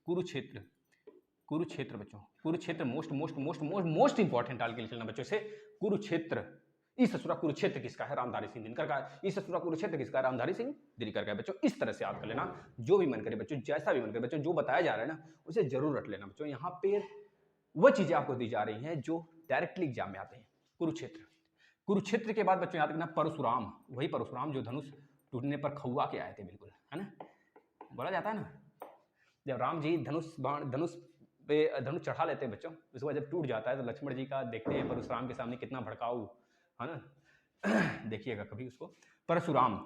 कुरुक्षेत्र, कुरुक्षेत्र बच्चों, कुरुक्षेत्र मोस्ट इंपॉर्टेंट डाल के लिख लेना बच्चों इसे, कुरुक्षेत्र। इस ससुरा कुरुक्षेत्र किसका है, रामधारी सिंह दिनकर का है। इस ससुरा कुरुक्षेत्र किसका है, रामधारी सिंह दिनकर का है बच्चों। इस तरह से याद कर लेना, जो भी मन करे बच्चों, जैसा भी मन करे बच्चों, जो बताया जा रहा है ना उसे जरूर रट लेना बच्चों। यहाँ पे वो चीजें आपको दी जा रही हैं जो डायरेक्टली एग्जाम में आते हैं। कुरुक्षेत्र, कुरुक्षेत्र के बाद बच्चों याद रखना परशुराम, वही परशुराम जो धनुष टूटने पर खौआ के आए थे, बिल्कुल है ना, बोला जाता है ना, जब राम जी धनुष पे धनुष चढ़ा लेते हैं बच्चों, उसके बाद जब टूट जाता है तो लक्ष्मण जी का देखते हैं परशुराम के सामने कितना भड़काऊ है ना देखिएगा कभी उसको। परशुराम,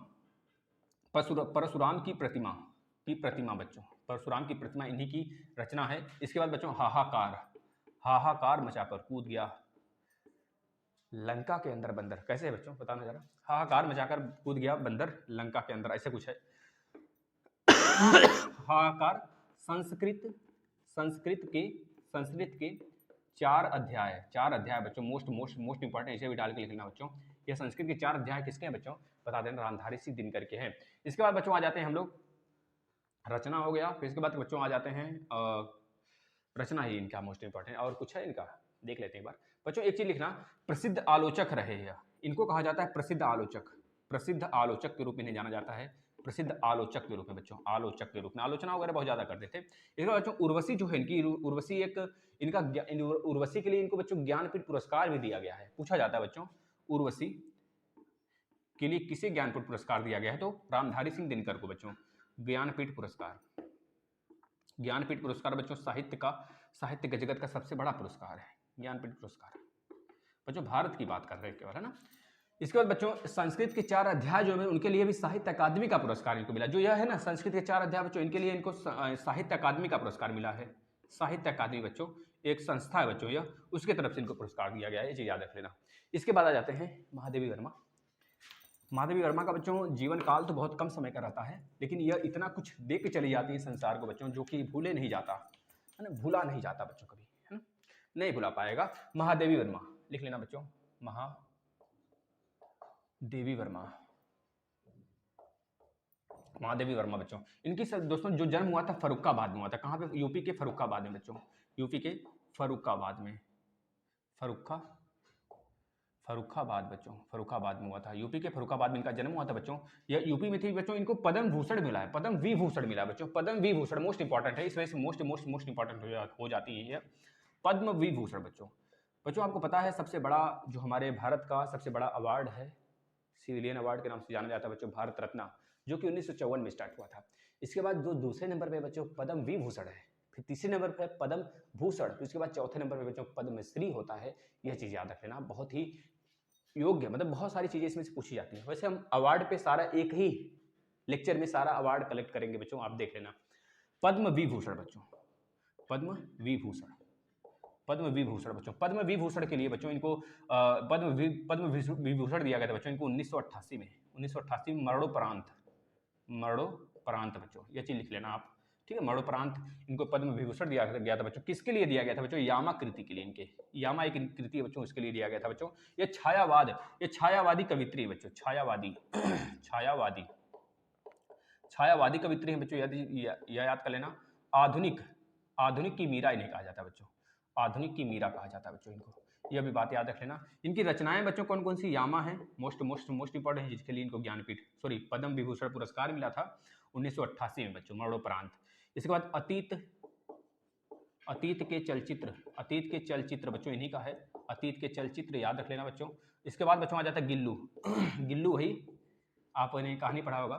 परशुराम की प्रतिमा बच्चों, परशुराम की प्रतिमा इन्हीं की रचना है। इसके बाद बच्चों हाहाकार, हाहाकार मचाकर कूद गया लंका के अंदर बंदर, कैसे है बच्चों बताना जरा, हाहाकार मचाकर कूद गया बंदर लंका के अंदर, ऐसे कुछ है। हाहाकार संस्कृत के 4 अध्याय बच्चों, मोस्ट इंपॉर्टेंट, इसे भी डाल के लिखना बच्चों। यह संस्कृत के 4 अध्याय किसके हैं बच्चों? बता देना, रामधारी सिंह दिनकर के हैं। इसके बाद बच्चों आ जाते हैं हम लोग, रचना हो गया, फिर इसके बाद बच्चों आ जाते हैं रचना ही इनका मोस्ट इंपॉर्टेंट, और कुछ है इनका देख लेते हैं एक बार। बच्चों एक चीज लिखना, प्रसिद्ध आलोचक रहे हैं, इनको कहा जाता है प्रसिद्ध आलोचक। प्रसिद्ध आलोचक के रूप में इन्हें जाना जाता है, प्रसिद्ध आलोचक के रूप में बच्चों, आलोचक के रूप में। आलोचना वगैरह बहुत ज्यादा करते थे। इसके बाद बच्चों उर्वशी जो है इनकी, उर्वशी एक इनका उर्वशी के लिए इनको बच्चों ज्ञानपीठ पुरस्कार भी दिया गया है। पूछा जाता है बच्चों उर्वशी के लिए किसे ज्ञानपीठ पुरस्कार दिया गया है? तो रामधारी सिंह दिनकर को बच्चों ज्ञानपीठ पुरस्कार। ज्ञानपीठ पुरस्कार बच्चों साहित्य के जगत का सबसे बड़ा पुरस्कार है ज्ञानपीठ पुरस्कार। बच्चों भारत की बात कर रहे हैं केवल, है ना। इसके बाद बच्चों संस्कृत के 4 अध्याय जो है उनके लिए भी साहित्य अकादमी का पुरस्कार इनको मिला। जो यह है ना संस्कृत के 4 अध्याय बच्चों, इनके लिए इनको साहित्य अकादमी का पुरस्कार मिला है। साहित्य अकादमी बच्चों एक संस्था है बच्चों, यह उसके तरफ से इनको पुरस्कार दिया गया है, ये चीज याद रख लेना। इसके बाद आ जाते हैं महादेवी वर्मा। महादेवी वर्मा का बच्चों जीवन काल तो बहुत कम समय का रहता है, लेकिन यह इतना कुछ दे के चली जाती है संसार को बच्चों, जो कि भूले नहीं जाता, है ना, भूला नहीं जाता बच्चों कभी, है ना, नहीं भूला पाएगा। महादेवी वर्मा लिख लेना बच्चों, महादेवी वर्मा। महादेवी वर्मा बच्चों, इनकी दोस्तों जो जन्म हुआ था फर्रुखाबाद में हुआ था। कहाँ पे? यूपी के फर्रुखाबाद में बच्चों, यूपी के फर्रुखाबाद में, फर्रुखाबाद बच्चों, फर्रुखाबाद में हुआ था। यूपी के फर्रुखाबाद में इनका जन्म हुआ था बच्चों। यह यूपी में थी बच्चों। इनको पद्म भूषण मिला है, पद्म विभूषण मिला है बच्चों। पद्म विभूषण मोस्ट इंपॉर्टेंट है, इस वजह से मोस्ट इंपॉर्टेंट हो जाती है पद्म विभूषण बच्चों। बच्चों आपको पता है सबसे बड़ा जो हमारे भारत का सबसे बड़ा अवार्ड है, सिविलियन अवार्ड के नाम से जाना जाता है बच्चों, भारत रत्न, जो कि 1954 में स्टार्ट हुआ था। इसके बाद जो दूसरे नंबर पे बच्चों पद्म विभूषण है, फिर तीसरे नंबर पे पद्म भूषण, फिर उसके बाद चौथे नंबर पे बच्चों पद्मश्री होता है। यह चीज याद रख लेना, बहुत ही योग्य, मतलब बहुत सारी चीजें इसमें से पूछी जाती हैं। वैसे हम अवार्ड पे सारा एक ही लेक्चर में सारा अवार्ड कलेक्ट करेंगे बच्चों, आप देख लेना। पद्म विभूषण बच्चों, पद्म विभूषण, पद्म विभूषण बच्चों। पद्म विभूषण के लिए बच्चों इनको पद्म विभूषण दिया गया था बच्चों इनको 1988 में, 1988 में मरणोपरांत बच्चों, यह चीज लिख लेना आप, ठीक है। मरणोपरांत इनको पद्म विभूषण दिया गया था बच्चों। किसके लिए दिया गया था बच्चों? यामा कृति के लिए, इनके यामा एक कृति है बच्चों, उसके लिए दिया गया था बच्चों। ये छायावाद, ये छायावादी कवित्री है बच्चों, छायावादी छायावादी छायावादी कवित्री है बच्चों, यह याद कर लेना। आधुनिक की मीरा इन्हें कहा जाता है बच्चों, आधुनिक की मीरा कहा जाता है बच्चों इनको, यह भी बात याद रख लेना। इनकी रचनाएं बच्चों कौन कौन सी? यामा है मोस्ट इंपॉर्टेंट है, जिसके लिए इनको ज्ञानपीठ पद्म विभूषण पुरस्कार मिला था 1988 में बच्चों, मरणोपरांत। इसके बाद अतीत के चलचित्र बच्चों इन्हीं का है, अतीत के चलचित्र याद रख लेना बच्चों। इसके बाद बच्चों आ जाता है गिल्लू गिल्लू वही आपने कहानी पढ़ा होगा,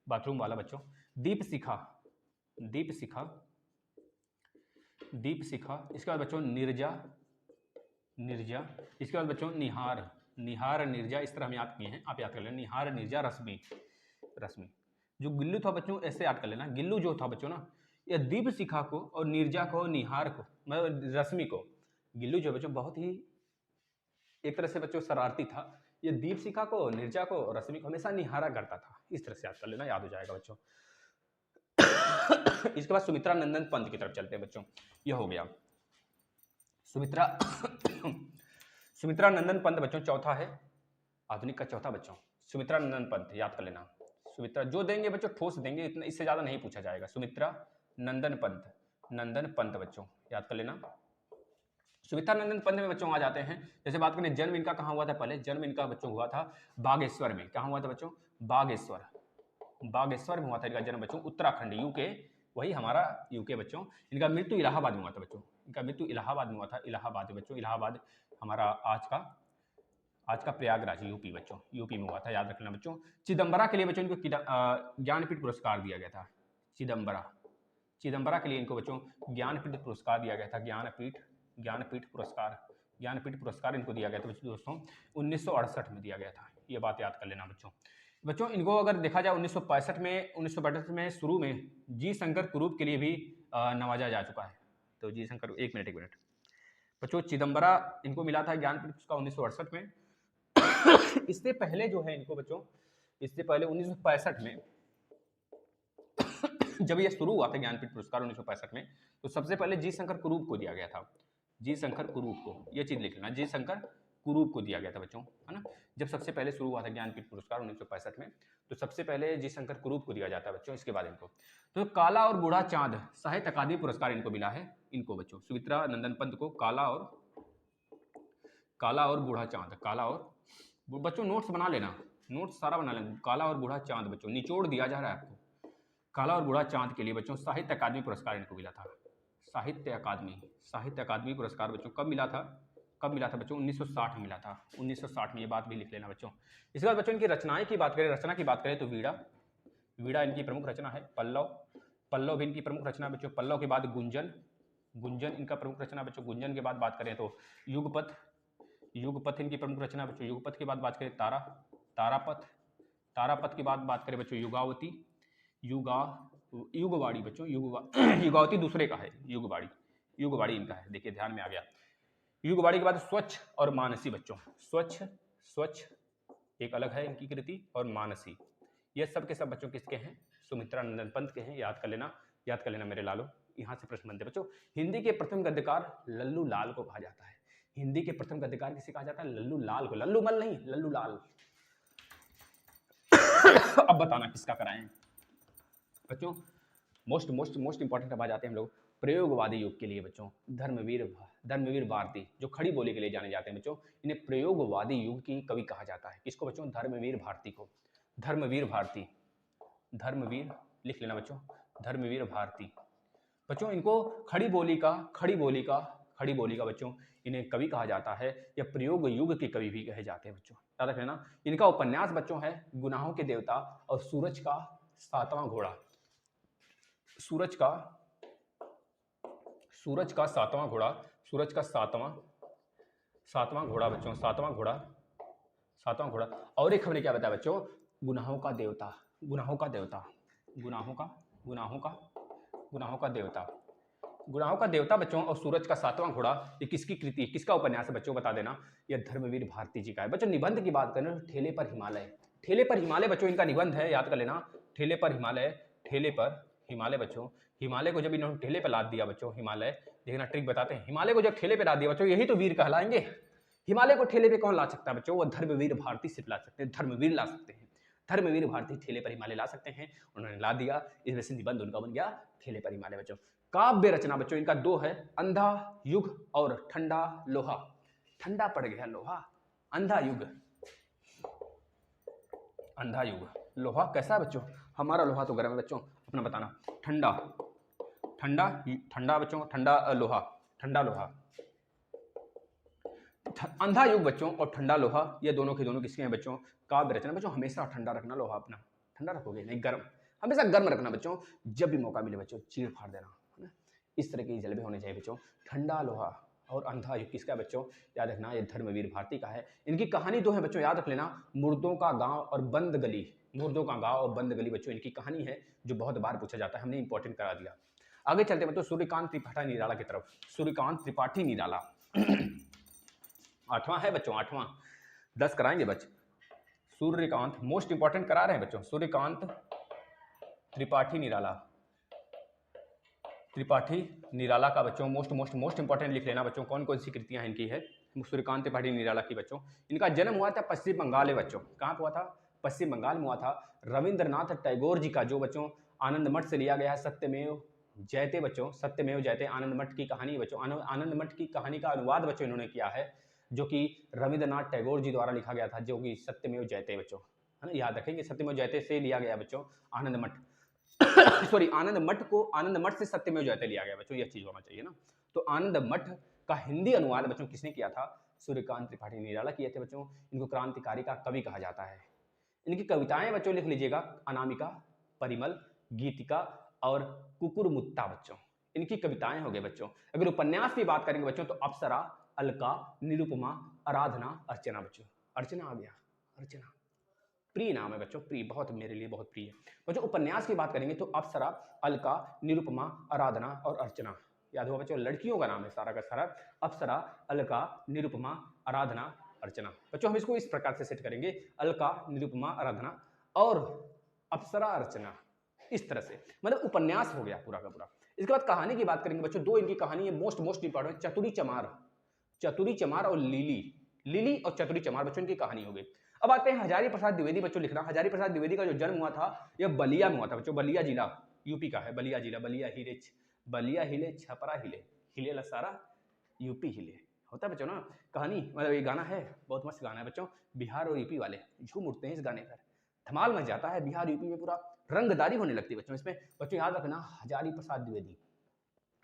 बाथरूम वाला बच्चों। दीप शिखा। इसके बाद बच्चों निर्जा। इसके बाद बच्चों निहार निर्जा, इस तरह हम याद किए हैं, आप याद कर लेना। निहार निर्जा रश्मि। जो गिल्लू था बच्चों ऐसे याद कर लेना, गिल्लू जो था बच्चों ना, यह दीप शिखा को और निर्जा को, निहार को, मतलब रश्मि को, गिल्लू जो बच्चों बहुत ही एक तरह से बच्चों शरारती था, ये दीप शिखा को, निर्जा को और रश्मि को हमेशा निहारा करता था। इस तरह से याद कर लेना, याद हो जाएगा बच्चों। इसके बाद सुमित्रा नंदन पंत की तरफ चलते हैं बच्चों, यह हो गया सुमित्रा नंदन पंत बच्चों चौथा है, आधुनिक का चौथा बच्चों, सुमित्रा नंदन पंत याद कर लेना। सुमित्रा जो देंगे बच्चों ठोस देंगे, इतना इससे ज्यादा नहीं पूछा जाएगा। सुमित्रा नंदन पंत बच्चों याद कर लेना। सुमित्रा नंदन पंत में बच्चों आ जाते हैं, जैसे बात करें जन्म इनका कहाँ हुआ था, पहले जन्म इनका बच्चों हुआ था बागेश्वर में। कहाँ हुआ था बच्चों? बागेश्वर में हुआ था इनका जन्म बच्चों, उत्तराखंड, यूके, वही हमारा यूके बच्चों। इनका मृत्यु इलाहाबाद में हुआ था बच्चों, इनका मृत्यु इलाहाबाद में हुआ था, इलाहाबाद बच्चों, इलाहाबाद हमारा आज का प्रयागराज यूपी बच्चों, यूपी में हुआ था, याद रखना बच्चों। चिदम्बरा के लिए बच्चों इनको ज्ञानपीठ पुरस्कार दिया गया था। चिदम्बरा के लिए इनको बच्चों ज्ञानपीठ पुरस्कार दिया गया था, ज्ञानपीठ पुरस्कार इनको दिया गया था दोस्तों 1968 में दिया गया था, ये बात याद कर लेना बच्चों। इनको अगर देखा जाए 1965 में शुरू में जी शंकर कुरूप के लिए भी नवाजा जा चुका है। तो जी शंकर, एक मिनट बच्चों, चिदम्बरा इनको मिला था ज्ञानपीठ पुरस्कार 1968 में। इससे पहले जो है इनको बच्चों, इससे पहले 1965 में जब यह शुरू हुआ था ज्ञानपीठ पुरस्कार 1965 में, तो सबसे पहले जी शंकर कुरूप को दिया गया था, जी शंकर कुरूप को, यह चीज लिख लेना, जी शंकर कुरूप को दिया गया था बच्चों, है ना। जब सबसे पहले शुरू हुआ था ज्ञानपीठ पुरस्कार 1965 में, तो सबसे पहले जी शंकर कुरूप को दिया जाता है बच्चों। इसके बाद इनको तो काला और बूढ़ा चांद साहित्य अकादमी पुरस्कार इनको मिला है, इनको बच्चों सुमित्रा नंदन पंत को काला और बूढ़ा चांद, काला और बच्चों नोट्स बना लेना, नोट्स सारा बना लेना। काला और बूढ़ा चांद बच्चों निचोड़ दिया जा रहा है आपको। काला और बूढ़ा चांद के लिए बच्चों साहित्य अकादमी पुरस्कार इनको मिला था। साहित्य अकादमी पुरस्कार बच्चों कब मिला था बच्चों? 1960 में मिला था, 1960 में। ये बात भी लिख लेना बच्चों। इसके बाद बच्चों इनकी रचना की बात करें तो वीड़ा इनकी प्रमुख रचना है। पल्लव भी इनकी प्रमुख रचना बच्चों। पल्लव के बाद गुंजन इनका प्रमुख रचना बच्चों। गुंजन के बाद बात करें तो युगपथ इनकी प्रमुख रचना बच्चों। युगपथ के बाद बात करें तारापथ के बाद बात करें बच्चों युगावती, युगवाड़ी बच्चों। युगावती दूसरे का है, युगवाड़ी इनका है, देखिए ध्यान में आ गया। युगवाड़ी के बाद स्वच्छ और मानसी बच्चों। स्वच्छ एक अलग है इनकी कृति, और मानसी ये सब के सब बच्चों किसके हैं? सुमित्रा नंदन पंत के हैं। याद कर लेना मेरे लालो, यहाँ से प्रश्न बनते बच्चों। हिंदी के प्रथम गद्यकार लल्लू लाल को कहा जाता है। हिंदी के प्रथम गद्यकार किसे कहा जाता है? लल्लू लाल को। लल्लू मल नहीं, लल्लू लाल। अब बताना किसका कराएं बच्चों। मोस्ट इंपॉर्टेंट अब आ जाते हैं हम लोग प्रयोगवादी युग के लिए बच्चों। धर्मवीर भारती जो खड़ी बोली के लिए जाने जाते हैं बच्चों, इन्हें प्रयोगवादी युग की कवि कहा जाता है। किसको बच्चों? धर्मवीर भारती को। धर्मवीर लिख लेना बच्चों, धर्मवीर भारती बच्चों। इनको खड़ी बोली का बच्चों इन्हें कवि कहा जाता है, या प्रयोग युग के कवि भी कहे जाते हैं बच्चों, याद रख लेना। इनका उपन्यास बच्चों है गुनाहों के देवता और सूरज का सातवां घोड़ा। सूरज का सातवां घोड़ा बच्चों, सातवां घोड़ा। और एक हमने क्या बताया बच्चों? गुनाहों का देवता बच्चों, और सूरज का सातवां घोड़ा ये किसकी कृति है, किसका उपन्यास है बच्चों? बता देना। ये धर्मवीर भारती जी का है बच्चों। निबंध की बात करें तो ठेले पर हिमालय बच्चों इनका निबंध है, याद कर लेना। ठेले पर हिमालय बच्चों। हिमालय को जब इन्होंने ठेले पर लाद दिया बच्चों, हिमालय देखना ट्रिक बताते हैं। हिमालय को जब ठेले पर लाद दिया बच्चों, यही तो वीर कहलाएंगे। हिमालय को ठेले पे कौन ला सकता है बच्चों? वो धर्मवीर भारती सिर्फ ला सकते हैं, धर्मवीर ला सकते हैं। धर्मवीर भारती ठेले पर हिमालय ला सकते हैं, उन्होंने ला दिया, इस वजह से निबंध उनका बन गया ठेले पर हिमालय बच्चों। काव्य रचना बच्चों इनका दो है, अंधा युग और ठंडा लोहा। ठंडा पड़ गया लोहा, अंधा युग। लोहा कैसा है बच्चों? हमारा लोहा तो गर्म है बच्चों, अपना बताना। ठंडा बच्चों, ठंडा लोहा। अंधा युग बच्चों और ठंडा लोहा, ये दोनों के दोनों किसके हैं बच्चों? काव्य रचना बच्चों। हमेशा ठंडा रखना लोहा अपना, ठंडा रखोगे नहीं, गर्म, हमेशा गर्म रखना बच्चों। जब भी मौका मिले बच्चों चीर फाड़ देना, है ना। इस तरह की जलवे होने चाहिए बच्चों। ठंडा लोहा और अंधा युग किसका बच्चों? याद रखना, ये धर्मवीर भारती का है। इनकी कहानी दो है बच्चों, याद रख लेना। मुर्दों का गांव और बंद गली बच्चों इनकी कहानी है, जो बहुत बार पूछा जाता है, हमने इंपॉर्टेंट करा दिया। आगे चलते बच्चों सूर्यकांत त्रिपाठी निराला की तरफ। सूर्यकांत त्रिपाठी निराला 8वां है बच्चों, 8वां 10 कराएंगे बच्चे। सूर्यकांत मोस्ट इंपॉर्टेंट करा रहे हैं बच्चों। सूर्यकांत त्रिपाठी निराला का बच्चों मोस्ट इंपॉर्टेंट लिख लेना बच्चों। कौन कौन सी कृतियां इनकी है सूर्यकांत त्रिपाठी निराला की बच्चों? इनका जन्म हुआ था पश्चिम बंगाल में बच्चों। कहाँ पे हुआ था? पश्चिम बंगाल में हुआ था। रविंद्रनाथ टैगोर जी का जो बच्चों आनंद मठ से लिया गया है, सत्यमेव जयते बच्चों, सत्यमेव जयते आनंद मठ की कहानी बच्चों। आनंद मठ की कहानी का अनुवाद बच्चों इन्होंने किया है, जो कि रविंद्रनाथ टैगोर जी द्वारा लिखा गया था, जो कि सत्यमेव जयते बच्चों, है ना। याद रखेंगे, सत्यमेव जयते से लिया गया बच्चों आनंद मठ। सॉरी, आनंद मठ से सत्यमेव जयते लिया गया बच्चों, यह चीज होना चाहिए ना। तो आनंद मठ का हिंदी अनुवाद बच्चों किसने किया था? सूर्यकांत त्रिपाठी निराला किए थे बच्चों। इनको क्रांतिकारी का कवि कहा जाता है। इनकी कविताएं बच्चों लिख लीजिएगा, अनामिका, परिमल, गीतिका और कुकुरमुत्ता बच्चों, इनकी कविताएं हो गए बच्चों। अगर उपन्यास की बात करेंगे बच्चों तो अप्सरा, अलका, निरुपमा, आराधना, अर्चना बच्चों। अर्चना आ गया, अर्चना प्रिय नाम है बच्चों, प्रिय, बहुत मेरे लिए बहुत प्रिय है बच्चों। उपन्यास की बात करेंगे तो अप्सरा, अलका, निरुपमा, आराधना और अर्चना। याद होगा बच्चों, लड़कियों का नाम है सारा का सारा। अप्सरा, अलका, निरुपमा, आराधना, अर्चना बच्चों। हम इसको इस प्रकार से सेट करेंगे, अलका, निरुपमा, आराधना और अप्सरा, अर्चना, इस तरह से, मतलब उपन्यास हो गया पूरा का पूरा। इसके बाद कहानी की बात करेंगे बच्चों, दो इनकी कहानी है मोस्ट इंपॉर्टेंट, चतुरी चमार और लिली और चतुरी चमार बच्चों की कहानी हो गई। अब आते हैं हजारी प्रसाद द्विवेदी बच्चों लिखना। हजारी प्रसाद द्विवेदी का जो जन्म हुआ था यह बलिया में हुआ था बच्चों। बलिया जिला यूपी का है, बलिया जिला, बलिया हिले छपरा हिले, हिले सारा यूपी हिले होता है बच्चों ना। कहानी मतलब ये गाना है, बहुत मस्त गाना है बच्चों। बिहार और यूपी वाले झूम उठते हैं इस गाने पर, धमाल मच जाता है बिहार यूपी में, पूरा रंगदारी होने लगती है बच्चों इसमें। बच्चों याद रखना हजारी प्रसाद द्विवेदी,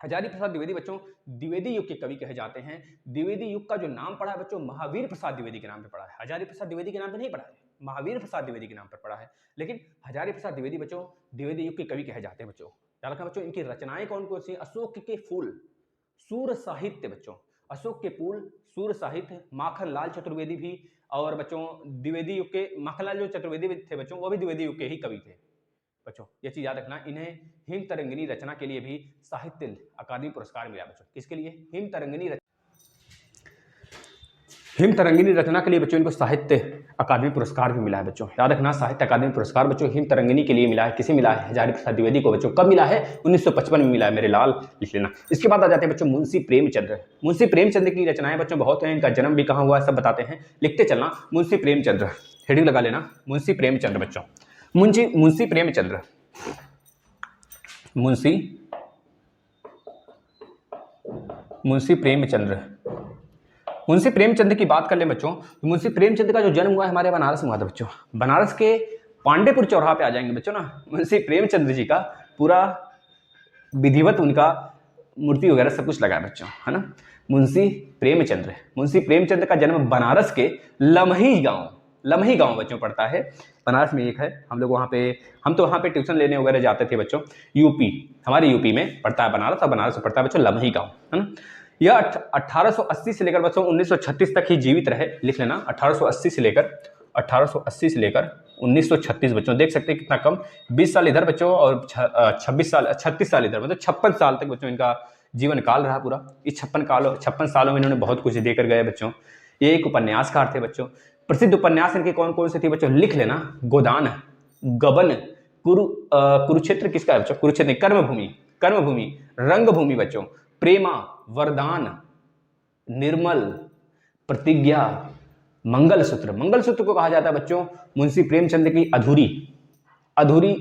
हजारी प्रसाद द्विवेदी बच्चों द्विवेदी युग के कवि कहे जाते हैं। द्विवेदी युग का जो नाम पड़ा है बच्चों महावीर प्रसाद द्विवेदी के नाम पे पड़ा है, हजारी प्रसाद द्विवेदी के नाम पे नहीं पड़ा है, महावीर प्रसाद द्विवेदी के नाम पर पड़ा है। लेकिन हजारी प्रसाद द्विवेदी बच्चों द्विवेदी युग के कवि कहे जाते हैं बच्चों। याद रखना बच्चों इनकी रचनाएं कौन कौन सी? अशोक के फूल, सूर साहित्य बच्चों, अशोक के फूल, सूर साहित्य, माखनलाल चतुर्वेदी भी, और बच्चों द्विवेदी युग के माखनलाल जो चतुर्वेदी थे बच्चों वो भी द्विवेदी युग के ही कवि थे बच्चों। ये चीज याद रखना। इन्हें हिम तरंगिनी रचना के लिए भी साहित्य अकादमी पुरस्कार मिला बच्चों। किसके लिए? हिम तरंगिनी रचना के लिए बच्चों इनको साहित्य अकादमी पुरस्कार भी मिला है बच्चों। याद रखना साहित्य अकादमी पुरस्कार बच्चों हिम तरंगिनी के लिए मिला है। किसे मिला है? हजारी प्रसाद द्विवेदी को बच्चों। कब मिला है? 1955 में मिला है मेरे लाल, लिख लेना। इसके बाद आ जाते हैं बच्चों मुंशी प्रेमचंद्र। मुंशी प्रेमचंद्र की रचनाएं बच्चों बहुत हैं, इनका जन्म भी कहाँ हुआ है सब बताते हैं, लिखते चलना। मुंशी प्रेमचंद्र हेडिंग लगा लेना, मुंशी प्रेमचंद्र बच्चों। मुंशी प्रेमचंद्र, मुंशी प्रेमचंद्र की बात कर लें बच्चों। मुंशी प्रेमचंद्र का जो जन्म हुआ है हमारे बनारस में हुआ था बच्चों। बनारस के पांडेपुर चौराहा पे आ जाएंगे बच्चों ना, मुंशी प्रेमचंद्र जी का पूरा विधिवत उनका मूर्ति वगैरह सब कुछ लगा है बच्चों, है ना। मुंशी प्रेमचंद्र का जन्म बनारस के लमही गांव बच्चों पड़ता है। बनारस में एक है, हम लोग वहाँ पे ट्यूशन लेने वगैरह जाते थे बच्चों। हमारे यूपी में पड़ता है बनारस, और बनारस में पड़ता है बच्चों लमही गांव, है ना। यह 1880 से लेकर बच्चों 1936 तक ही जीवित रहे, लिख लेना। 1880 से लेकर 1936 बच्चों, देख सकते हैं कितना कम, 20 साल इधर बच्चों और 36 साल इधर, मतलब 56 साल तक बच्चों इनका जीवन काल रहा पूरा। इस 56 सालों में इन्होंने बहुत कुछ देकर गए बच्चों। ये एक उपन्यासकार थे बच्चों। प्रसिद्ध उपन्यास इनके कौन कौन से थे बच्चों? लिख लेना। गोदान, गबन, कुरुक्षेत्र किसका है बच्चों? कुरुक्षेत्र, कर्मभूमि, रंगभूमि बच्चों, प्रेमा, वरदान, निर्मल, प्रतिज्ञा, मंगलसूत्र को कहा जाता है बच्चों मुंशी प्रेमचंद्र की अधूरी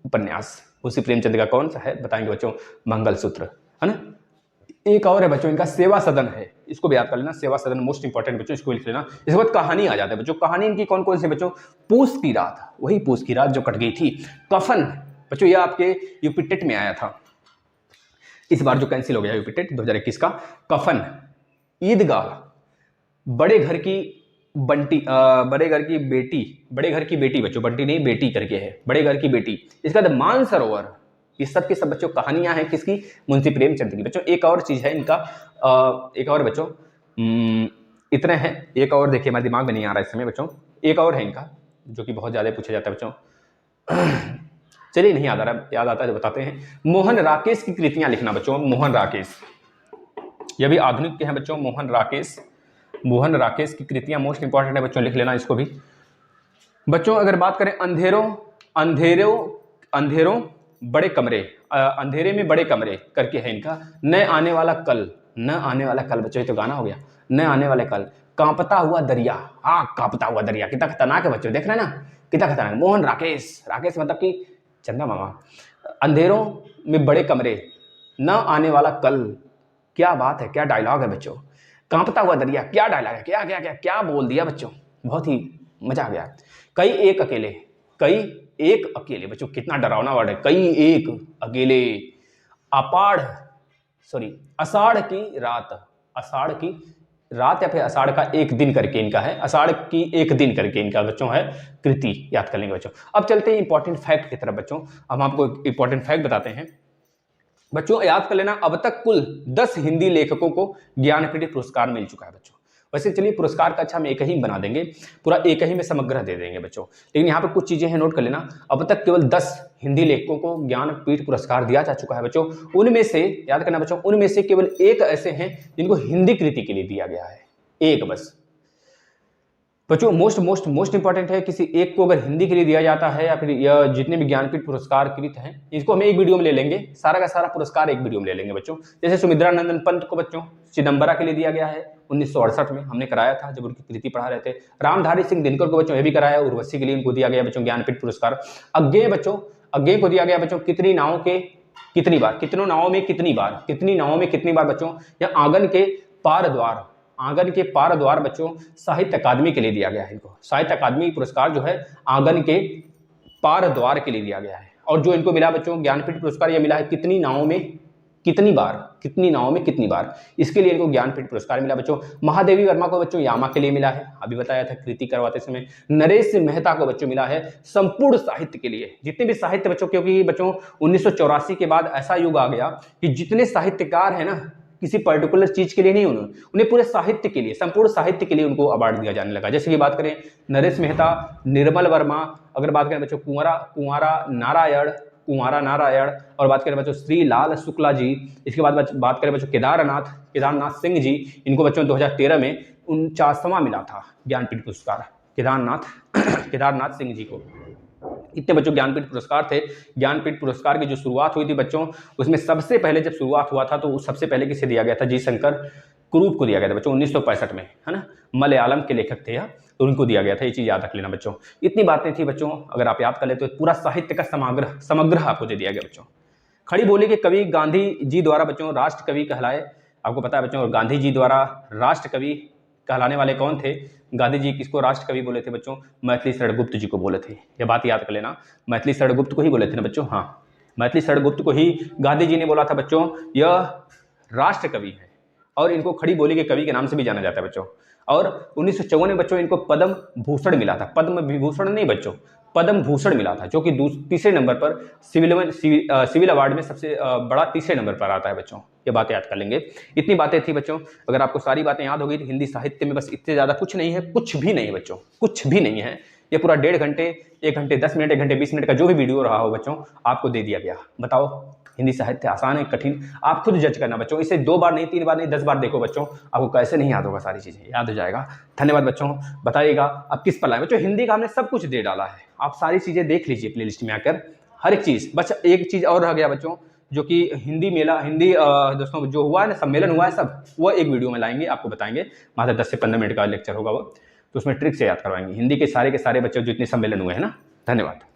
उपन्यास। मुंशी प्रेमचंद्र का कौन सा है बताएंगे बच्चों? मंगलसूत्र, है ना। एक और है बच्चों इनका सेवा सदन है, इसको भी याद कर लेना। सेवा सदन मोस्ट इंपॉर्टेंट बच्चों, इसको लिख लेना। इसके बाद कहानी आ जाता है बच्चों। कहानी इनकी कौन कौन सी बच्चों? पूस की रात, वही पूस की रात जो कट गई थी। कफन बच्चों, ये आपके यूपी टेट में आया था, इस बार जो कैंसिल हो गया यूपी टेट 2021 का। कफन, ईदगाह, बड़े घर की बेटी बच्चों, बंटी नहीं बेटी करके है, बड़े घर की बेटी। इसके बाद मानसरोवर, ये सब के सब बच्चों कहानियां हैं किसकी? मुंशी प्रेमचंद्र की बच्चों। एक और चीज है इनका, एक और बच्चों, इतने हैं। एक और देखिए हमारे दिमाग में नहीं आ रहा इस समय बच्चों। एक और है इनका जो कि बहुत ज्यादा पूछा जाता है बच्चों, चलिए नहीं याद आ रहा, याद आता है तो बताते हैं। मोहन राकेश की कृतियां लिखना बच्चों। मोहन राकेश, यह भी आधुनिक के हैं बच्चों। मोहन राकेश की कृतियां मोस्ट इंपॉर्टेंट है बच्चों, लिख लेना इसको भी बच्चों। अगर बात करें अंधेरों बड़े कमरे, अंधेरे में बड़े कमरे करके है इनका। न आने वाला कल बच्चों, ये तो गाना हो गया। न आने वाले कल, कांपता हुआ दरिया, कांपता हुआ दरिया कितना खतरनाक है बच्चों, देख रहे हैं ना कितना खतरनाक। मोहन राकेश मतलब कि चंदा मामा। अंधेरों में बड़े कमरे, न आने वाला कल, क्या बात है, क्या डायलॉग है बच्चों। कांपता हुआ दरिया, क्या डायलॉग है, क्या क्या क्या क्या बोल दिया बच्चों, बहुत ही मजा आ गया। कई एक अकेले बच्चों, कितना डरावना वर्ड है, कई एक अकेले। आषाढ़ की रात या फिर आषाढ़ का एक दिन करके इनका है, आषाढ़ की एक दिन करके इनका बच्चों है कृति, याद कर लेंगे बच्चों। अब चलते हैं इंपॉर्टेंट फैक्ट की तरफ बच्चों। हम आपको इंपॉर्टेंट फैक्ट बताते हैं बच्चों, याद कर लेना। अब तक कुल 10 हिंदी लेखकों को ज्ञानपीठ पुरस्कार मिल चुका है बच्चों। वैसे चलिए पुरस्कार का अच्छा हम एक ही बना देंगे, पूरा एक ही में समग्र दे देंगे बच्चों। लेकिन यहाँ पे कुछ चीजें हैं, नोट कर लेना। अब तक केवल 10 हिंदी लेखकों को ज्ञानपीठ पुरस्कार दिया जा चुका है बच्चों। उनमें से याद करना बच्चों, उनमें से केवल एक ऐसे हैं जिनको हिंदी कृति के लिए दिया गया है, एक बस बच्चों। मोस्ट इंपॉर्टेंट है, किसी एक को अगर हिंदी के लिए दिया जाता है या फिर यह जितने भी ज्ञानपीठ पुरस्कार कृत हैं, इसको हम एक वीडियो में ले लेंगे, सारा का सारा पुरस्कार एक वीडियो में ले लेंगे बच्चों। जैसे सुमित्रा नंदन पंत को बच्चों चिदम्बरा के लिए दिया गया है 1968 में हमने कराया था जब उनकी कृति पढ़ा रहे थे। रामधारी सिंह दिनकर को बच्चों ये भी कराया, उर्वशी के लिए उनको दिया गया बच्चों ज्ञानपीठ पुरस्कार। अज्ञेय बच्चों, अज्ञेय को दिया गया बच्चों कितनी नावों के कितनी बार, कितनों नावों में कितनी बार, कितनी नावों में कितनी बार बच्चों, या आंगन के पार द्वार, आंगन के पार द्वार बच्चों साहित्य अकादमी के लिए दिया गया है इनको। साहित्य अकादमी पुरस्कार जो है आंगन के पार द्वार के लिए दिया गया है। और जो इनको मिला बच्चों ज्ञानपीठ पुरस्कार, ये मिला है कितनी नावों में कितनी बार, कितनी नावों में कितनी बार, इसके लिए इनको ज्ञानपीठ पुरस्कार मिला बच्चों। महादेवी वर्मा को बच्चों यामा के लिए मिला है, अभी बताया था कृति करवाते समय। नरेश मेहता को बच्चों मिला है संपूर्ण साहित्य के लिए, जितने भी साहित्य बच्चों, क्योंकि बच्चों 1984 के बाद ऐसा युग आ गया कि जितने साहित्यकार हैं ना, किसी पर्टिकुलर चीज के लिए नहीं, उन्हें पूरे साहित्य के लिए, संपूर्ण साहित्य के लिए उनको अवार्ड दिया जाने लगा। जैसे कि बात करें नरेश मेहता, निर्मल वर्मा, अगर बात करें बच्चों कुंवारा नारायण, और बात करें बच्चों श्री लाल शुक्ला जी, इसके बाद बात करें बच्चों केदारनाथ सिंह जी, इनको बच्चों 2013 में 49वां मिला था ज्ञानपीठ पुरस्कार, केदारनाथ सिंह जी को। इतने बच्चों ज्ञानपीठ पुरस्कार थे। ज्ञानपीठ पुरस्कार की जो शुरुआत हुई थी बच्चों, उसमें सबसे पहले जब शुरुआत हुआ था तो सबसे पहले किसे दिया गया था, जी शंकर कुरूप को दिया गया था बच्चों 1965 में, है ना। मलयालम के लेखक थे, तो उनको दिया गया था, ये चीज याद रख लेना बच्चों। इतनी बातें थी बच्चों, अगर आप याद कर ले तो पूरा साहित्य का समग्र आपको दे दिया गया बच्चों। खड़ी बोली के कवि गांधी जी द्वारा बच्चों राष्ट्र कवि कहलाए, आपको पता है बच्चों गांधी जी द्वारा राष्ट्र कवि कहलाने वाले कौन थे। गांधी जी किसको राष्ट्र कवि बोले थे बच्चों, मैथिली शरण गुप्त जी को बोले थे, ये बात याद कर लेना, मैथिली शरण गुप्त को ही बोले थे ना बच्चों। हाँ, मैथिली शरण गुप्त को ही गांधी जी ने बोला था बच्चों यह राष्ट्र कवि है, और इनको खड़ी बोली के कवि के नाम से भी जाना जाता है बच्चों। और 1954 में बच्चों इनको पद्म भूषण मिला था, पद्म विभूषण नहीं बच्चों, पद्म भूषण मिला था, जो कि तीसरे नंबर पर सिविल अवार्ड में सबसे बड़ा तीसरे नंबर पर आता है बच्चों। ये बातें याद कर लेंगे। इतनी बातें थी बच्चों, अगर आपको सारी बातें याद हो गई तो हिंदी साहित्य में बस इतने ज़्यादा कुछ नहीं है, कुछ भी नहीं बच्चों, कुछ भी नहीं है। ये पूरा 1.5 घंटे, 1 घंटे 10 मिनट, 1 घंटे 20 मिनट का जो भी वीडियो रहा हो बच्चों, आपको दे दिया गया। बताओ हिंदी साहित्य आसान है कठिन, आप खुद जज करना बच्चों। इसे 2 बार नहीं, 3 बार नहीं, 10 बार देखो बच्चों, आपको कैसे नहीं याद होगा, सारी चीजें याद हो जाएगा। धन्यवाद बच्चों। बताइएगा आप किस पर लाए बच्चों, हिंदी का हमने सब कुछ दे डाला है, आप सारी चीजें देख लीजिए प्लेलिस्ट में आकर, हर एक चीज। बस एक चीज और रह गया बच्चों, जो कि हिंदी दोस्तों जो हुआ है ना, सम्मेलन हुआ है सब, वो एक वीडियो में लाएंगे, आपको बताएंगे, मात्र 10 से 15 मिनट का लेक्चर होगा वो, तो उसमें ट्रिक से याद करवाएंगे हिंदी के सारे बच्चों जितने सम्मेलन हुए हैं ना। धन्यवाद।